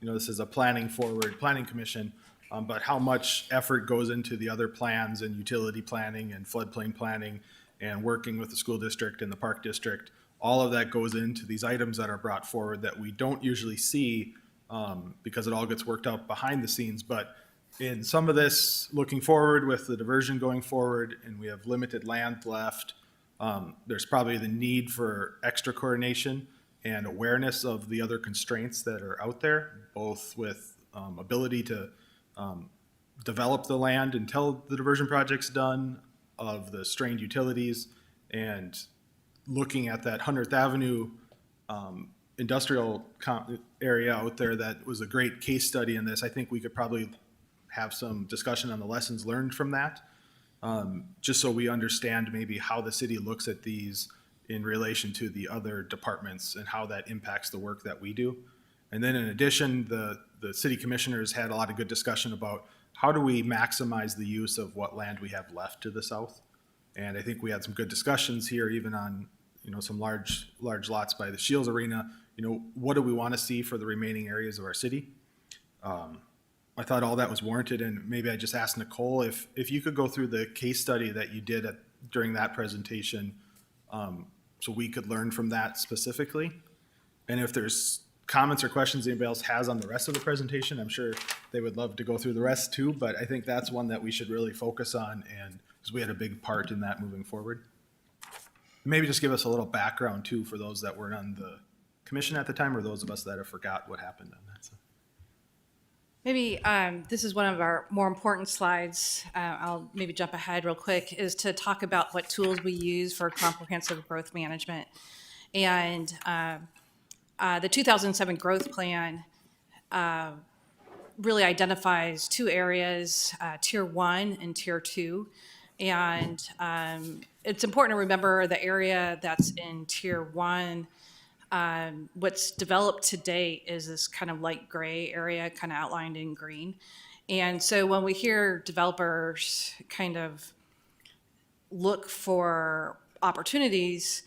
this is a planning commission, but how much effort goes into the other plans and utility planning and floodplain planning and working with the school district and the park district, all of that goes into these items that are brought forward that we don't usually see because it all gets worked out behind the scenes. But in some of this, looking forward with the diversion going forward, and we have limited land left, there's probably the need for extra coordination and awareness of the other constraints that are out there, both with ability to develop the land until the diversion project's done, of the strained utilities, and looking at that 100th Avenue industrial area out there that was a great case study in this. I think we could probably have some discussion on the lessons learned from that, just so we understand maybe how the city looks at these in relation to the other departments and how that impacts the work that we do. And then in addition, the city commissioners had a lot of good discussion about how do we maximize the use of what land we have left to the south. And I think we had some good discussions here, even on some large lots by the Shields Arena. What do we want to see for the remaining areas of our city? I thought all that was warranted, and maybe I just asked Nicole if you could go through the case study that you did during that presentation, so we could learn from that specifically. And if there's comments or questions anybody else has on the rest of the presentation, I'm sure they would love to go through the rest too, but I think that's one that we should really focus on, and because we had a big part in that moving forward. Maybe just give us a little background too for those that weren't on the commission at the time, or those of us that have forgot what happened on that. So. Maybe this is one of our more important slides. I'll maybe jump ahead real quick, is to talk about what tools we use for comprehensive growth management. And the 2007 growth plan really identifies two areas, Tier 1 and Tier 2. And it's important to remember the area that's in Tier 1. What's developed to date is this kind of light gray area, kind of outlined in green. And so when we hear developers kind of look for opportunities,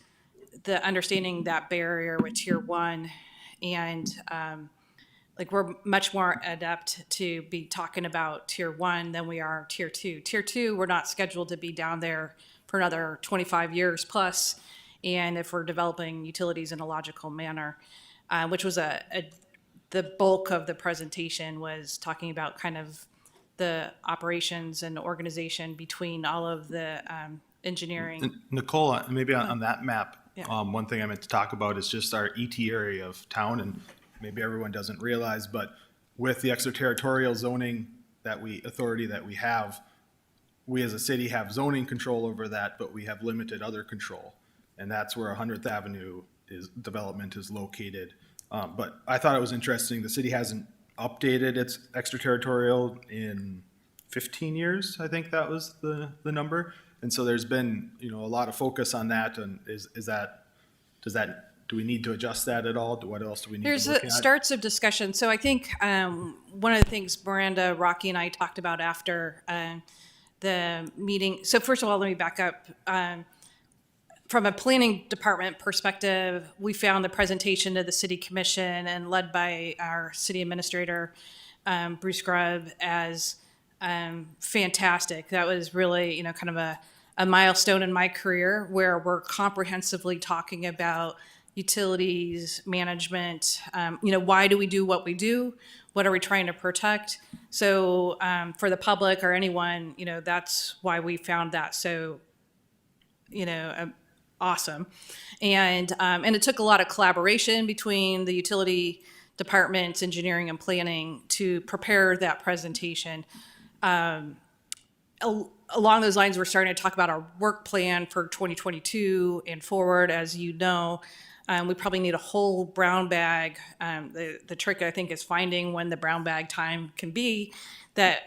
the understanding that barrier with Tier 1, and we're much more adept to be talking about Tier 1 than we are Tier 2. Tier 2, we're not scheduled to be down there for another 25 years plus. And if we're developing utilities in a logical manner, which was the bulk of the presentation, was talking about kind of the operations and organization between all of the engineering. And Nicole, maybe on that map, Yeah. one thing I meant to talk about is just our ET area of town, and maybe everyone doesn't realize, but with the extraterritorial zoning authority that we have, we as a city have zoning control over that, but we have limited other control. And that's where 100th Avenue development is located. But I thought it was interesting, the city hasn't updated its extraterritorial in 15 years, I think that was the number. And so there's been, a lot of focus on that, and do we need to adjust that at all? What else do we need There's to look at? starts of discussion. So I think one of the things Miranda, Rocky, and I talked about after the meeting. So first of all, let me back up. From a planning department perspective, we found the presentation to the city commission and led by our city administrator, Bruce Grubb, as fantastic. That was really, kind of a milestone in my career where we're comprehensively talking about utilities, management, why do we do what we do? What are we trying to protect? So for the public or anyone, that's why we found that so, awesome. And it took a lot of collaboration between the utility departments, engineering and planning to prepare that presentation. Along those lines, we're starting to talk about our work plan for 2022 and forward. As you know, we probably need a whole brown bag. The trick, I think, is finding when the brown bag time can be that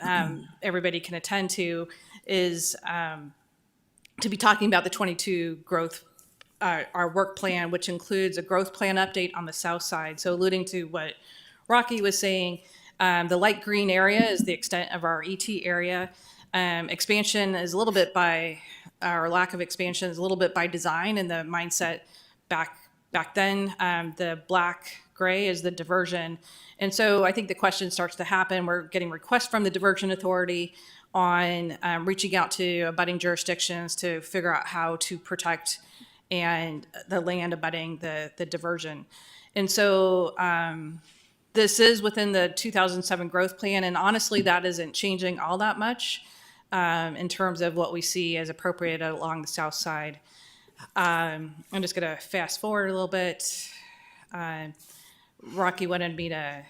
everybody can attend to, is to be talking about the 22 growth, our work plan, which includes a growth plan update on the south side. So alluding to what Rocky was saying, the light green area is the extent of our ET area. Expansion is a little bit by, or lack of expansion is a little bit by design and the mindset back then. The black gray is the diversion. And so I think the question starts to happen. We're getting requests from the diversion authority on reaching out to abutting jurisdictions to figure out how to protect and the land abutting the diversion. And so this is within the 2007 growth plan, and honestly, that isn't changing all that much in terms of what we see as appropriate along the south side. I'm just going to fast forward a little bit. Rocky wanted me to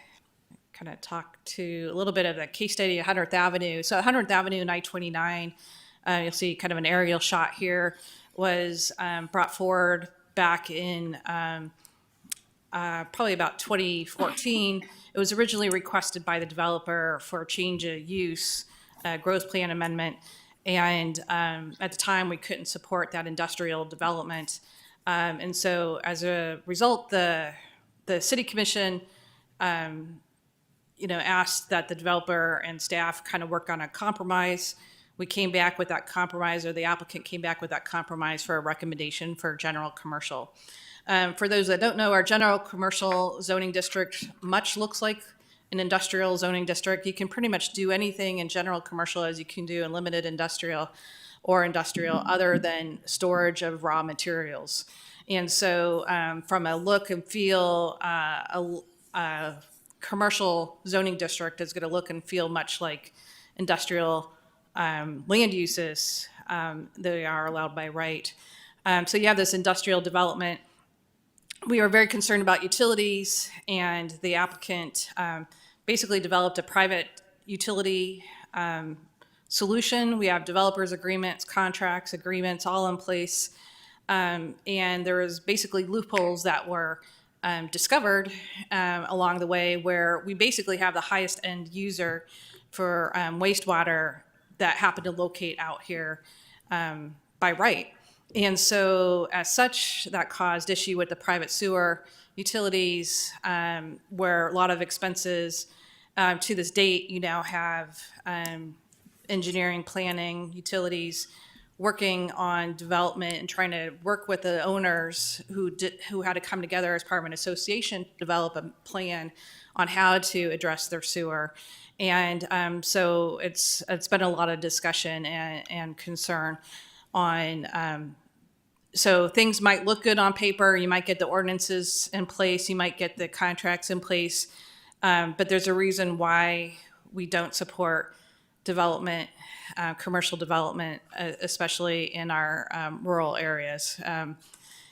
kind of talk to a little bit of the case study of 100th Avenue. So 100th Avenue and I-29, you'll see kind of an aerial shot here, was brought forward back in probably about 2014. It was originally requested by the developer for a change of use, growth plan amendment. And at the time, we couldn't support that industrial development. And so as a result, the city commission asked that the developer and staff kind of work on a compromise we came back with that compromise, or the applicant came back with that compromise for a recommendation for general commercial. For those that don't know, our general commercial zoning district much looks like an industrial zoning district. You can pretty much do anything in general commercial as you can do in limited industrial or industrial, other than storage of raw materials. And so from a look and feel, a commercial zoning district is going to look and feel much like industrial land uses. They are allowed by right. So you have this industrial development. We are very concerned about utilities, and the applicant basically developed a private utility solution. We have developers agreements, contracts, agreements, all in place. And there was basically loopholes that were discovered along the way, where we basically have the highest end user for wastewater that happened to locate out here by right. And so as such, that caused issue with the private sewer utilities, where a lot of expenses to this date, you now have engineering, planning, utilities working on development and trying to work with the owners who had to come together as part of an association to develop a plan on how to address their sewer. And so it's been a lot of discussion and concern on, so things might look good on paper. You might get the ordinances in place. You might get the contracts in place. But there's a reason why we don't support development, commercial development, especially in our rural areas.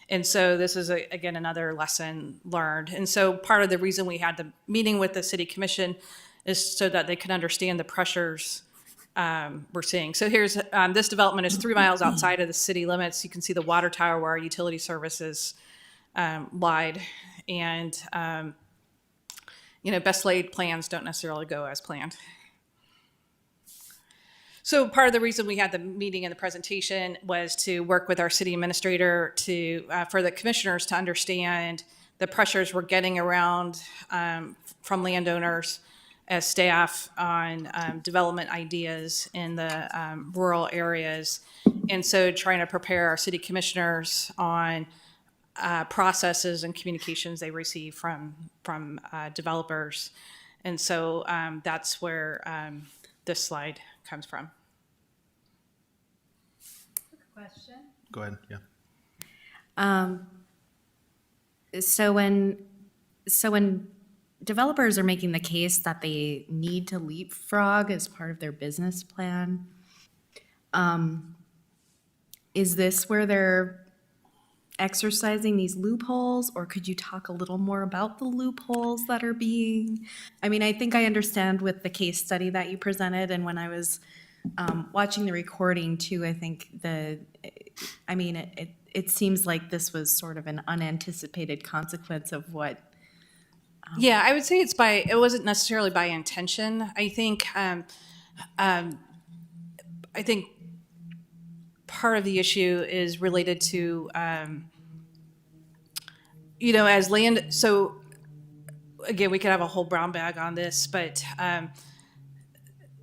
And so this is, again, another lesson learned. And so part of the reason we had the meeting with the city commission is so that they can understand the pressures we're seeing. So here's, this development is 3 miles outside of the city limits. You can see the water tower where our utility services lied. And, best laid plans don't necessarily go as planned. So part of the reason we had the meeting and the presentation was to work with our city administrator to, for the commissioners to understand the pressures we're getting around from landowners as staff on development ideas in the rural areas. And so trying to prepare our city commissioners on processes and communications they receive from developers. And so that's where this slide comes from. Question? Go ahead, yeah. So when developers are making the case that they need to leapfrog as part of their business plan, is this where they're exercising these loopholes, or could you talk a little more about the loopholes that are being, I mean, I think I understand with the case study that you presented, and when I was watching the recording too, I think it seems like this was sort of an unanticipated consequence of what. Yeah, I would say it wasn't necessarily by intention. I think part of the issue is related to, as land, so again, we could have a whole brown bag on this, but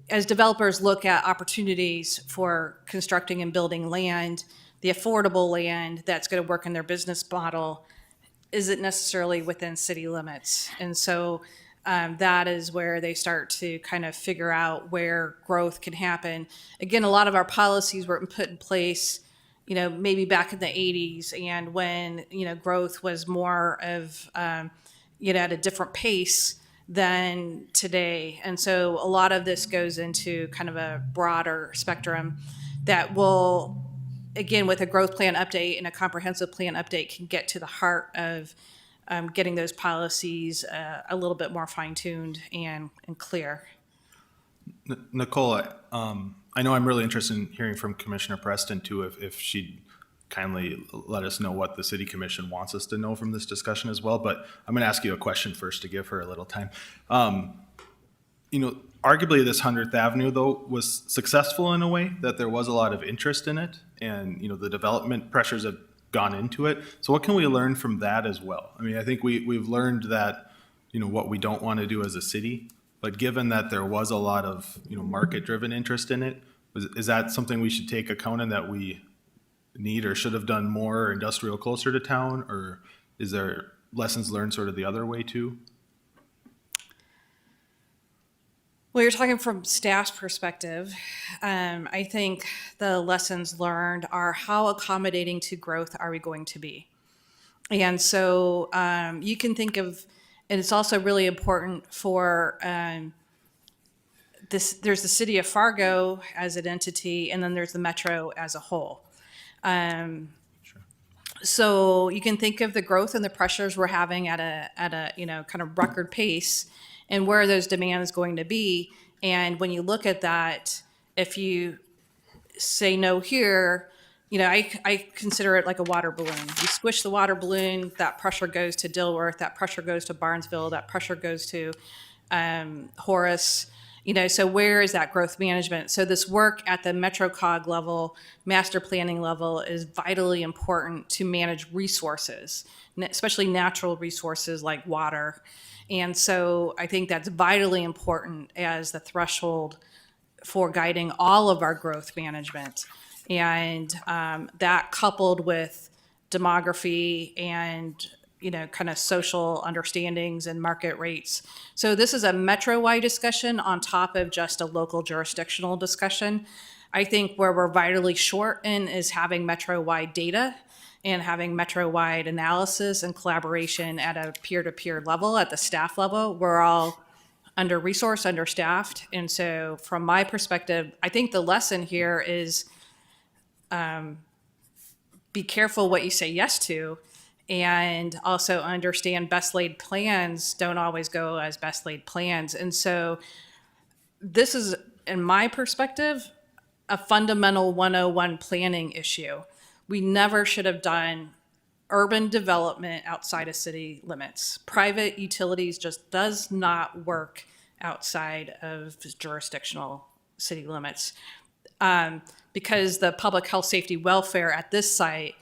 as developers look at opportunities for constructing and building land, the affordable land that's going to work in their business model isn't necessarily within city limits. And so that is where they start to kind of figure out where growth can happen. Again, a lot of our policies were put in place, maybe back in the 80s, and when, growth was more of, at a different pace than today. And so a lot of this goes into kind of a broader spectrum that will, again, with a growth plan update and a comprehensive plan update, can get to the heart of getting those policies a little bit more fine-tuned and clear. Nicole, I know I'm really interested in hearing from Commissioner Preston too, if she'd kindly let us know what the City Commission wants us to know from this discussion as well, but I'm gonna ask you a question first to give her a little time. Arguably this 100th Avenue though was successful in a way that there was a lot of interest in it, and the development pressures have gone into it. So what can we learn from that as well? I mean, I think we've learned that, what we don't want to do as a city, but given that there was a lot of, market driven interest in it, Is that something we should take account in, that we need or should have done more industrial closer to town? Or is there lessons learned sort of the other way too? Well, you're talking from staff's perspective. I think the lessons learned are how accommodating to growth are we going to be? And so you can think of, and it's also really important for there's the city of Fargo as an entity, and then there's the metro as a whole. So you can think of the growth and the pressures we're having at a kind of record pace, and where are those demands going to be. And when you look at that, if you say no here, I consider it like a water balloon. You squish the water balloon, that pressure goes to Dilworth, that pressure goes to Barnesville, that pressure goes to Horace. So where is that growth management? So this work at the MetroCog level, master planning level, is vitally important to manage resources, especially natural resources like water. And so I think that's vitally important as the threshold for guiding all of our growth management. And that coupled with demography and kind of social understandings and market rates. So this is a metro-wide discussion on top of just a local jurisdictional discussion. I think where we're vitally short in is having metro-wide data and having metro-wide analysis and collaboration at a peer-to-peer level, at the staff level. We're all under-resourced, understaffed. And so from my perspective, I think the lesson here is be careful what you say yes to, and also understand best laid plans don't always go as best laid plans. And so this is, in my perspective, a fundamental 101 planning issue. We never should have done urban development outside of city limits. Private utilities just does not work outside of jurisdictional city limits. Because the public health, safety, welfare at this site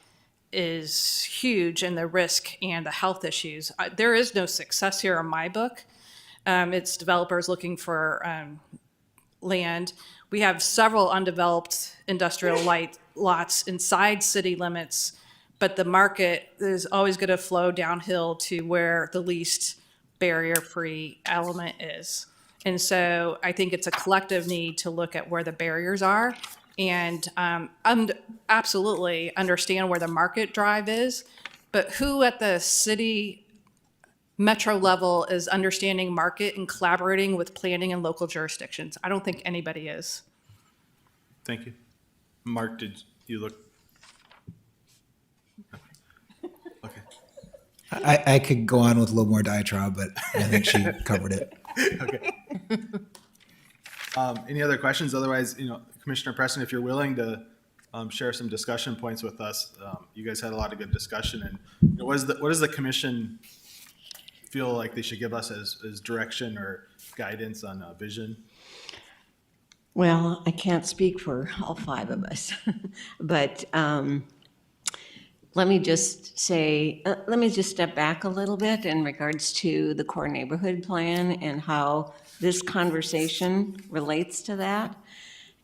is huge, and the risk and the health issues. There is no success here in my book. It's developers looking for land. We have several undeveloped industrial lots inside city limits, but the market is always going to flow downhill to where the least barrier-free element is. And so I think it's a collective need to look at where the barriers are and absolutely understand where the market drive is, but who at the city metro level is understanding market and collaborating with planning and local jurisdictions? I don't think anybody is. Thank you. Mark, did you look? Okay. I could go on with a little more diatribe, but I think she covered it. Okay. Any other questions? Otherwise, Commissioner Preston, if you're willing to share some discussion points with us, you guys had a lot of good discussion. And what does the commission feel like they should give us as direction or guidance on vision? Well, I can't speak for all five of us, but let me just say, let me just step back a little bit in regards to the core neighborhood plan and how this conversation relates to that,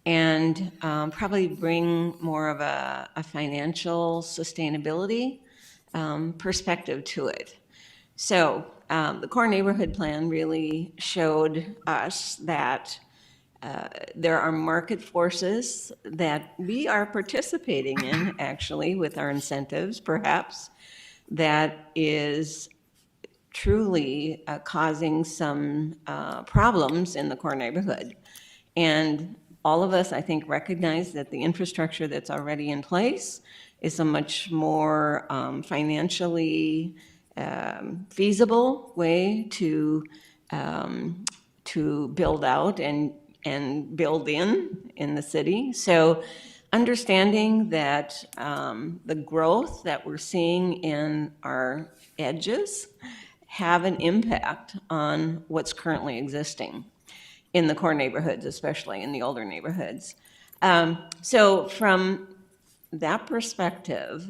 and probably bring more of a financial sustainability perspective to it. So the core neighborhood plan really showed us that there are market forces that we are participating in, actually, with our incentives, perhaps, that is truly causing some problems in the core neighborhood. And all of us, I think, recognize that the infrastructure that's already in place is a much more financially feasible way to build out and build in the city. So understanding that the growth that we're seeing in our edges have an impact on what's currently existing in the core neighborhoods, especially in the older neighborhoods. So from that perspective,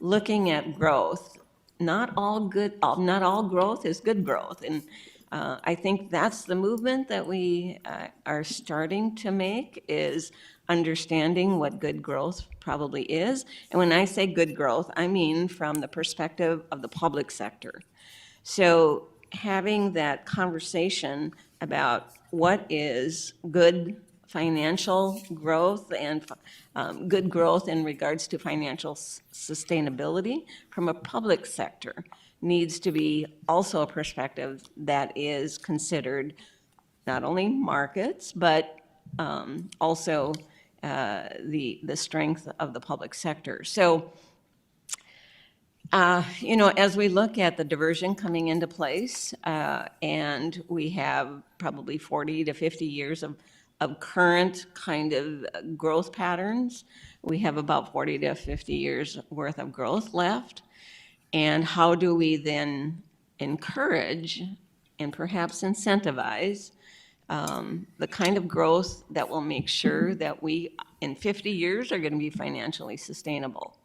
looking at growth, not all growth is good growth. And I think that's the movement that we are starting to make, is understanding what good growth probably is. And when I say good growth, I mean from the perspective of the public sector. So having that conversation about what is good financial growth and good growth in regards to financial sustainability from a public sector needs to be also a perspective that is considered not only markets, but also the strength of the public sector. So, as we look at the diversion coming into place, and we have probably 40 to 50 years of current kind of growth patterns, we have about 40 to 50 years worth of growth left. And how do we then encourage and perhaps incentivize the kind of growth that will make sure that we, in 50 years, are going to be financially sustainable?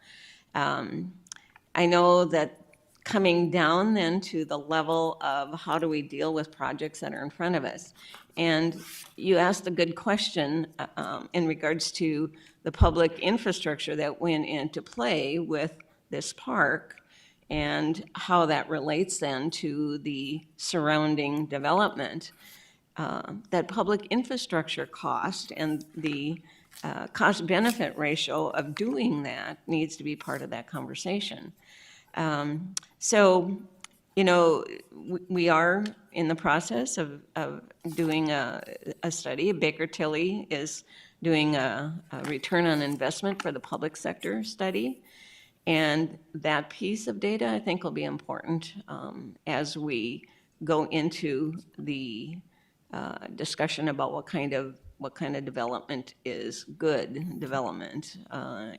I know that coming down then to the level of how do we deal with projects that are in front of us. And you asked a good question in regards to the public infrastructure that went into play with this park and how that relates then to the surrounding development. That public infrastructure cost and the cost-benefit ratio of doing that needs to be part of that conversation. So, we are in the process of doing a study. Baker Tilly is doing a return on investment for the public sector study. And that piece of data, I think, will be important as we go into the discussion about what kind of development is good development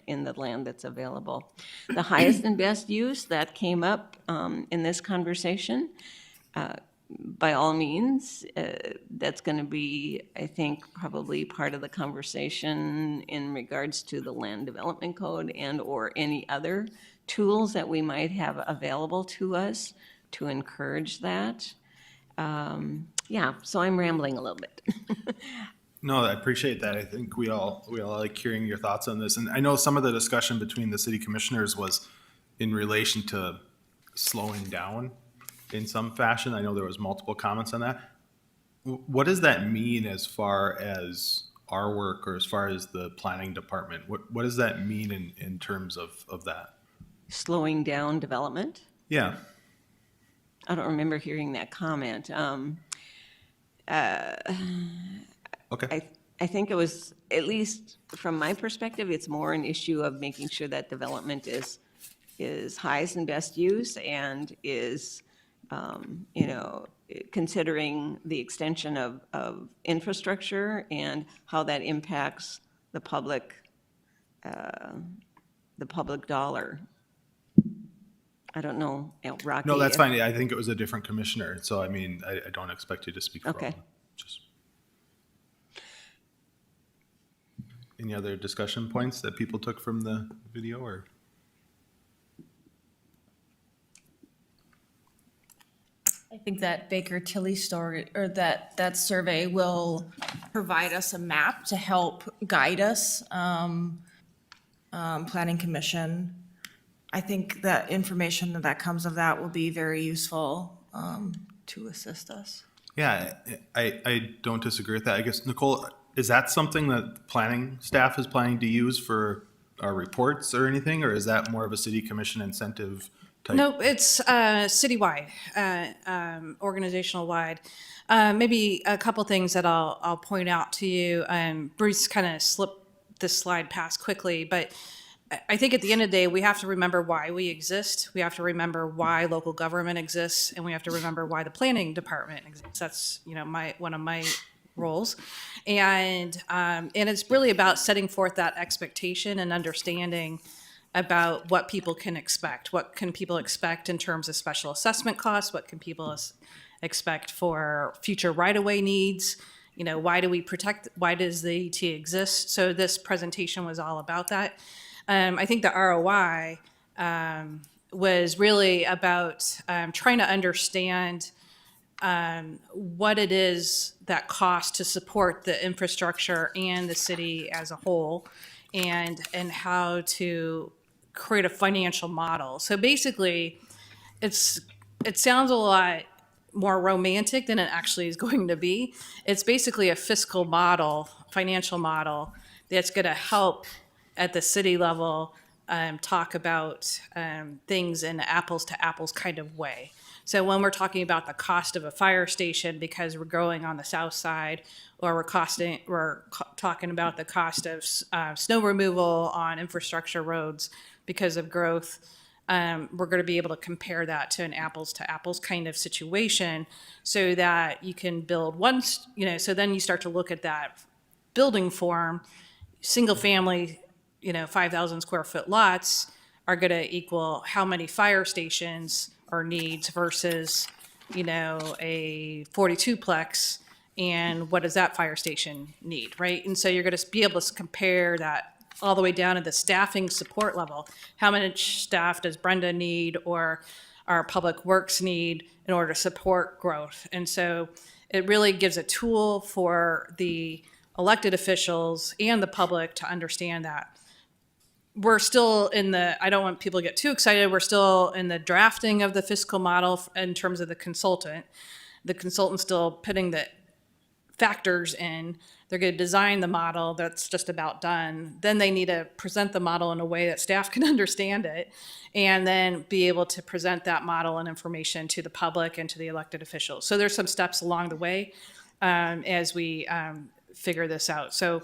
in the land that's available. The highest and best use that came up in this conversation, by all means, that's going to be, I think, probably part of the conversation in regards to the land development code and or any other tools that we might have available to us to encourage that. Yeah, so I'm rambling a little bit. No, I appreciate that. I think we all like hearing your thoughts on this. And I know some of the discussion between the city commissioners was in relation to slowing down in some fashion. I know there was multiple comments on that. What does that mean as far as our work or as far as the planning department? What does that mean in terms of that? Slowing down development? Yeah. I don't remember hearing that comment. Okay. I think it was, at least from my perspective, it's more an issue of making sure that development is highest and best use and is, considering the extension of infrastructure and how that impacts the public dollar. I don't know, Rocky. No, that's fine. I think it was a different commissioner. So, I mean, I don't expect you to speak for all of them. Just any other discussion points that people took from the video or? I think that Baker Tilly story, or that survey will provide us a map to help guide us, Planning Commission. I think that information that comes of that will be very useful to assist us. Yeah, I don't disagree with that. I guess, Nicole, is that something that planning staff is planning to use for our reports or anything? Or is that more of a city commission incentive type? No, it's citywide, organizational wide. Maybe a couple things that I'll point out to you. Bruce kind of slipped this slide past quickly, but I think at the end of the day, we have to remember why we exist. We have to remember why local government exists, and we have to remember why the planning department exists. That's one of my roles, and it's really about setting forth that expectation and understanding about what people can expect. What can people expect in terms of special assessment costs? What can people expect for future right-of-way needs? Why do we protect? Why does the ET exist? So this presentation was all about that. I think the ROI was really about trying to understand what it is that costs to support the infrastructure and the city as a whole, and how to create a financial model. So basically, it sounds a lot more romantic than it actually is going to be. It's basically a fiscal model, financial model that's going to help at the city level talk about things in an apples to apples kind of way. So when we're talking about the cost of a fire station because we're growing on the south side, or we're talking about the cost of snow removal on infrastructure roads because of growth, we're going to be able to compare that to an apples to apples kind of situation, so that you can build once, so then you start to look at that building form. Single family, 5,000 square foot lots are going to equal how many fire stations or needs versus, a 42-plex, and what does that fire station need, right? And so you're going to be able to compare that all the way down to the staffing support level. How much staff does Brenda need, or our public works need, in order to support growth? And so it really gives a tool for the elected officials and the public to understand that we're still in I don't want people to get too excited, we're still in the drafting of the fiscal model in terms of the consultant. The consultant's still putting the factors in. They're going to design the model. That's just about done. Then they need to present the model in a way that staff can understand it, and then be able to present that model and information to the public and to the elected officials. So there's some steps along the way as we figure this out. So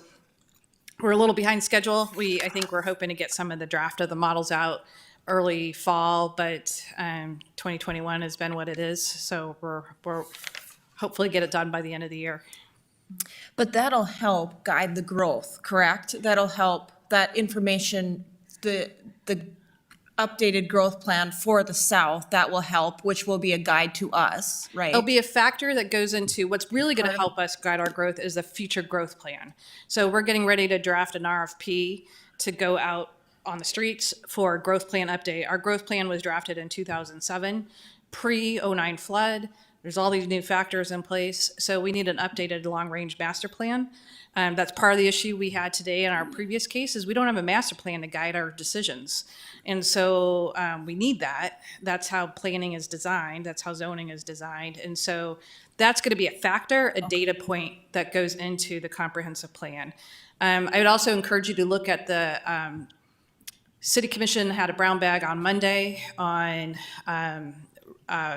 we're a little behind schedule. I think we're hoping to get some of the draft of the models out early fall, but 2021 has been what it is. So we're hopefully get it done by the end of the year. But that'll help guide the growth, correct? That'll help that information, the updated growth plan for the south, that will help, which will be a guide to us, right? It'll be a factor that goes into what's really going to help us guide our growth is the future growth plan. So we're getting ready to draft an RFP to go out on the streets for a growth plan update. Our growth plan was drafted in 2007, pre-09 flood. There's all these new factors in place. So we need an updated long-range master plan. That's part of the issue we had today in our previous case, is we don't have a master plan to guide our decisions. And so we need that. That's how planning is designed. That's how zoning is designed. And so that's going to be a factor, a data point that goes into the comprehensive plan. I would also encourage you to look at the City Commission had a brown bag on Monday on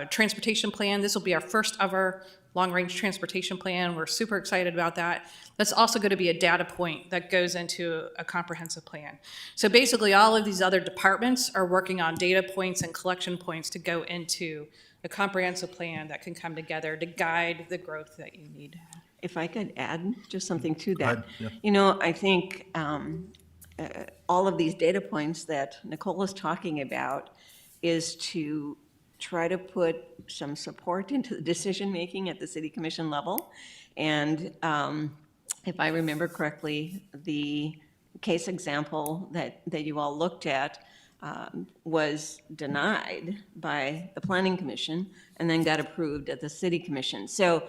transportation plan. This will be our first ever long-range transportation plan. We're super excited about that. That's also going to be a data point that goes into a comprehensive plan. So basically, all of these other departments are working on data points and collection points to go into a comprehensive plan that can come together to guide the growth that you need. If I could add just something to that. Go ahead. Yeah. I think all of these data points that Nicole is talking about is to try to put some support into the decision-making at the city commission level. And if I remember correctly, the case example that you all looked at was denied by the planning commission and then got approved at the city commission. So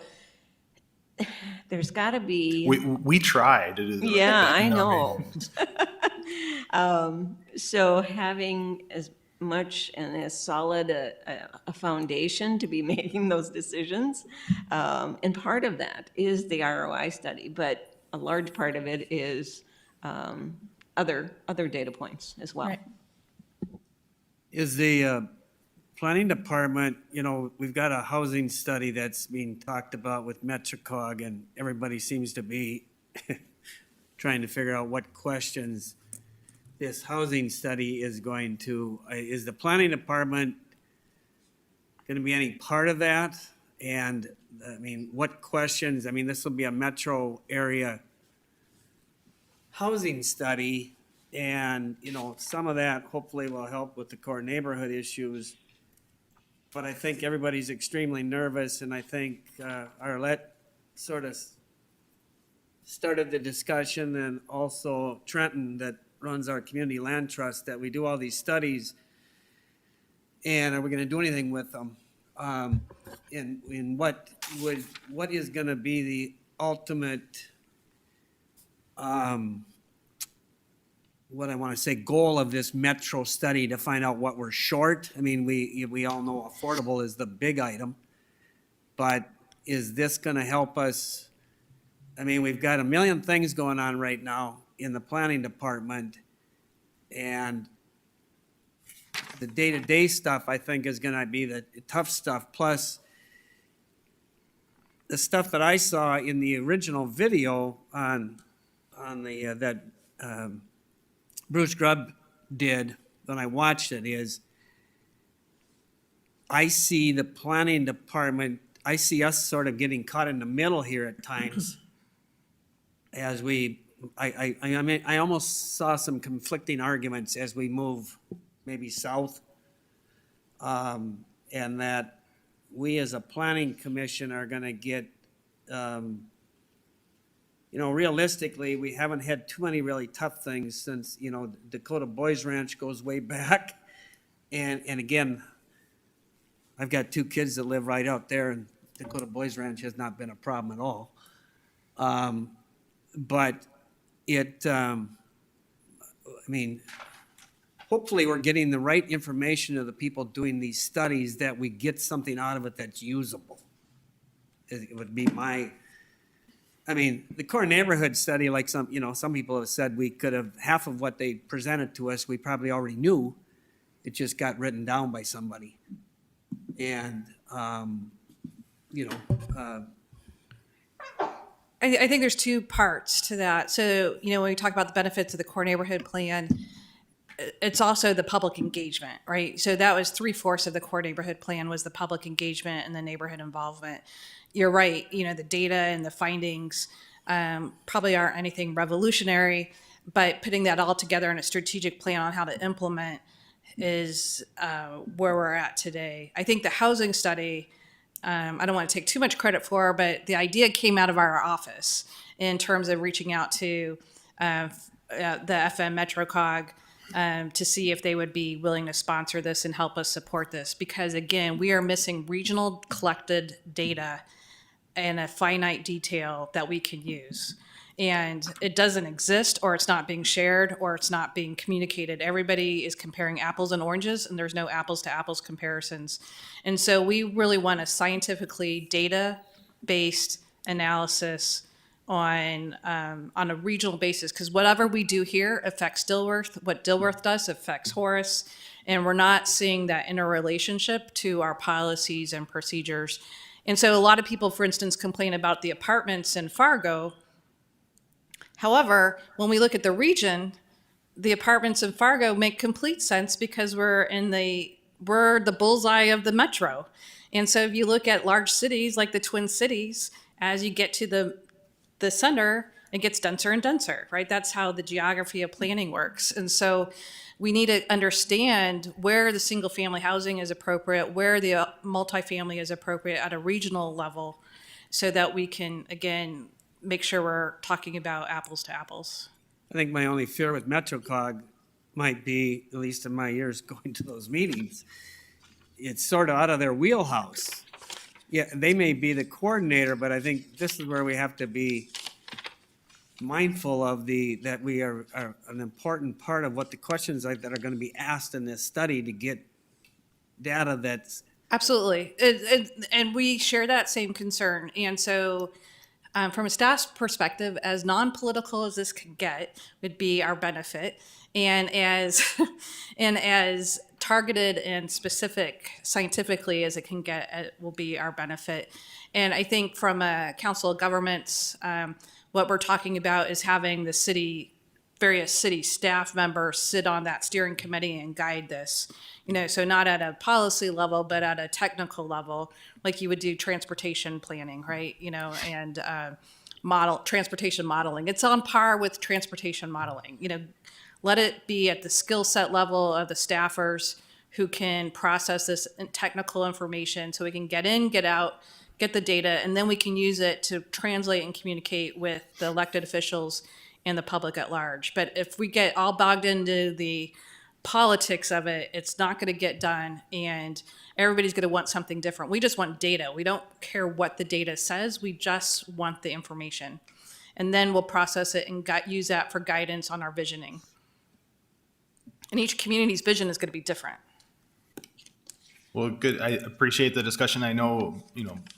there's got to be... We tried. Yeah, I know. So having as much and as solid a foundation to be making those decisions. And part of that is the ROI study, but a large part of it is other data points as well. Right. Is the planning department, we've got a housing study that's being talked about with MetroCog, and everybody seems to be trying to figure out what questions this housing study is going to, is the planning department going to be any part of that? And what questions, this will be a metro area housing study, and, some of that hopefully will help with the core neighborhood issues. But I think everybody's extremely nervous, and I think Arlette sort of started the discussion, and also Trenton that runs our community land trust, that we do all these studies, and are we going to do anything with them? in what is gonna be the ultimate, what I wanna say, goal of this metro study to find out what we're short. I mean, we all know affordable is the big item, but is this gonna help us? I mean, we've got a million things going on right now in the planning department, and the day-to-day stuff, I think, is gonna be the tough stuff, plus the stuff that I saw in the original video on the, that Bruce Grubb did when I watched it is, I see the planning department, I see us sort of getting caught in the middle here at times as I mean, I almost saw some conflicting arguments as we move maybe south. And that we as a planning commission are gonna get, realistically, we haven't had too many really tough things since, Dakota Boys Ranch goes way back. And again, I've got 2 kids that live right out there, and Dakota Boys Ranch has not been a problem at all. But it, I mean, hopefully we're getting the right information to the people doing these studies, that we get something out of it that's usable. It would be my, I mean, the core neighborhood study, like some people have said, we could have, half of what they presented to us, we probably already knew. It just got written down by somebody. And, I think there's 2 parts to that. So, when we talk about the benefits of the core neighborhood plan, it's also the public engagement, right? So that was 3/4 of the core neighborhood plan was the public engagement and the neighborhood involvement. You're right, the data and the findings probably aren't anything revolutionary, but putting that all together in a strategic plan on how to implement is where we're at today. I think the housing study, I don't want to take too much credit for, but the idea came out of our office in terms of reaching out to the FM MetroCog to see if they would be willing to sponsor this and help us support this. Because again, we are missing regional collected data and a finite detail that we can use. And it doesn't exist, or it's not being shared, or it's not being communicated. Everybody is comparing apples and oranges, and there's no apples to apples comparisons. And so we really want a scientifically data-based analysis on a regional basis, because whatever we do here affects Dilworth. What Dilworth does affects Horace, and we're not seeing that interrelationship to our policies and procedures. And so a lot of people, for instance, complain about the apartments in Fargo. However, when we look at the region, the apartments in Fargo make complete sense because we're the bullseye of the metro. And so if you look at large cities like the Twin Cities, as you get to the center, it gets denser and denser, right? That's how the geography of planning works. And so we need to understand where the single family housing is appropriate, where the multifamily is appropriate at a regional level, so that we can, again, make sure we're talking about apples to apples. I think my only fear with MetroCog might be, at least in my years going to those meetings, it's sort of out of their wheelhouse. Yeah, they may be the coordinator, but I think this is where we have to be mindful of that we are an important part of what the questions that are going to be asked in this study to get data that's. Absolutely. And we share that same concern. And so from a staff's perspective, as non-political as this can get would be our benefit. And as targeted and specific scientifically as it can get, it will be our benefit. And I think from a council of governments, what we're talking about is having the various city staff members sit on that steering committee and guide this. So not at a policy level, but at a technical level, like you would do transportation planning, right? And transportation modeling. It's on par with transportation modeling. Let it be at the skill set level of the staffers who can process this technical information so we can get in, get out, get the data, and then we can use it to translate and communicate with the elected officials and the public at large. But if we get all bogged into the politics of it, it's not going to get done, and everybody's going to want something different. We just want data. We don't care what the data says. We just want the information. And then we'll process it and use that for guidance on our visioning. And each community's vision is going to be different. Well, good. I appreciate the discussion. I know,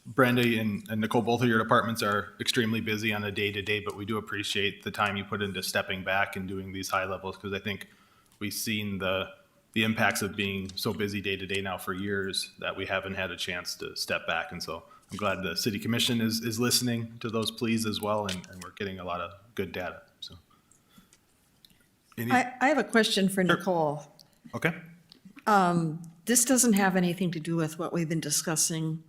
Brenda and Nicole, both of your departments are extremely busy on a day-to-day, but we do appreciate the time you put into stepping back and doing these high levels, because I think we've seen the impacts of being so busy day-to-day now for years that we haven't had a chance to step back. And so I'm glad the city commission is listening to those pleas as well, and we're getting a lot of good data, so. I have a question for Nicole. Okay. This doesn't have anything to do with what we've been discussing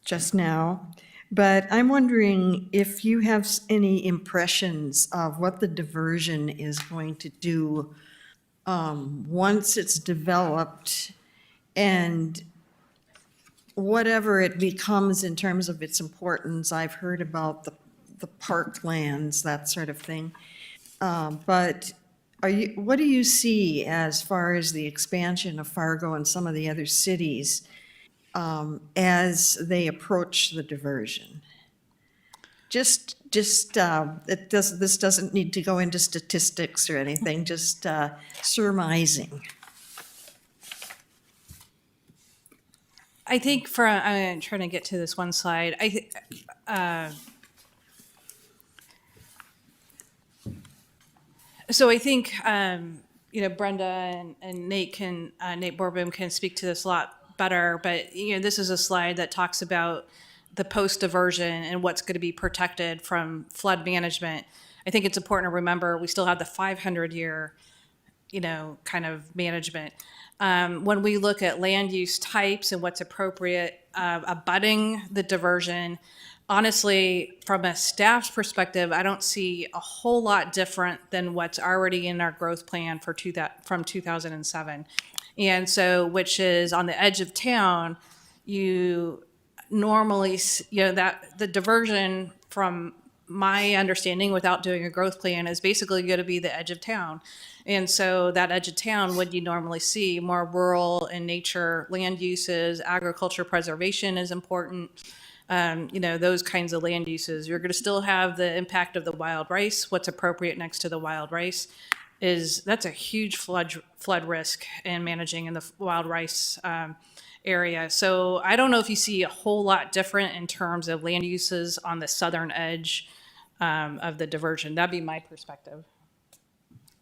just now, but I'm wondering if you have any impressions of what the diversion is going to do once it's developed, and whatever it becomes in terms of its importance. I've heard about the parklands, that sort of thing. But what do you see as far as the expansion of Fargo and some of the other cities as they approach the diversion? This doesn't need to go into statistics or anything, just surmising. I think I'm trying to get to this one slide. So I think, Brenda and Nate Borboom can speak to this a lot better, but, this is a slide that talks about the post-diversion and what's going to be protected from flood management. I think it's important to remember we still have the 500-year, kind of management. When we look at land use types and what's appropriate, abutting the diversion, honestly, from a staff's perspective, I don't see a whole lot different than what's already in our growth plan from 2007. And so, which is on the edge of town, you normally, that the diversion, from my understanding without doing a growth plan, is basically going to be the edge of town. And so that edge of town, what you normally see, more rural in nature land uses, agriculture preservation is important. Those kinds of land uses. You're going to still have the impact of the wild rice. What's appropriate next to the wild rice that's a huge flood risk in managing in the wild rice area. So I don't know if you see a whole lot different in terms of land uses on the southern edge of the diversion. That'd be my perspective.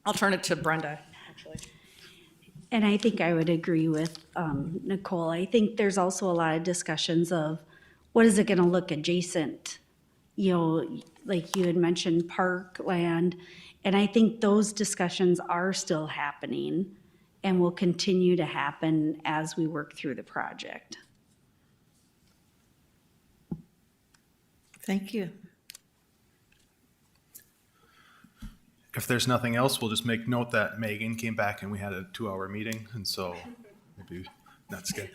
I'll turn it to Brenda, actually. And I think I would agree with Nicole. I think there's also a lot of discussions of what is it going to look adjacent, like you had mentioned, parkland. And I think those discussions are still happening and will continue to happen as we work through the project. Thank you. If there's nothing else, we'll just make note that Megan came back and we had a 2-hour meeting, and so maybe that's good.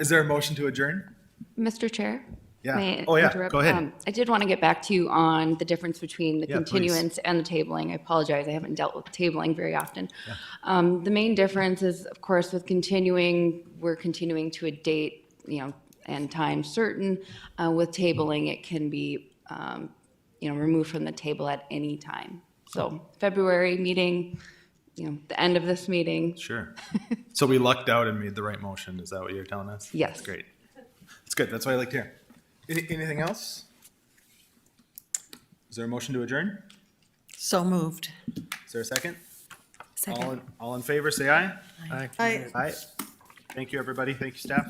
Is there a motion to adjourn? Mr. Chair? Yeah. May I Oh, yeah. interrupt? Go ahead. I did want to get back to you on the difference between the Yeah, please. continuance and the tabling. I apologize, I haven't dealt with tabling very often. The main difference is, of course, with continuing, we're continuing to a date, and time certain. With tabling, it can be, removed from the table at any time. So February meeting, the end of this meeting. Sure. So we lucked out and made the right motion. Is that what you're telling us? Yes. Great. That's good. That's what I like to hear. Anything else? Is there a motion to adjourn? So moved. Is there a second? Second. All in favor, say aye. Aye. I Aye. Thank you, everybody. Thank you, staff.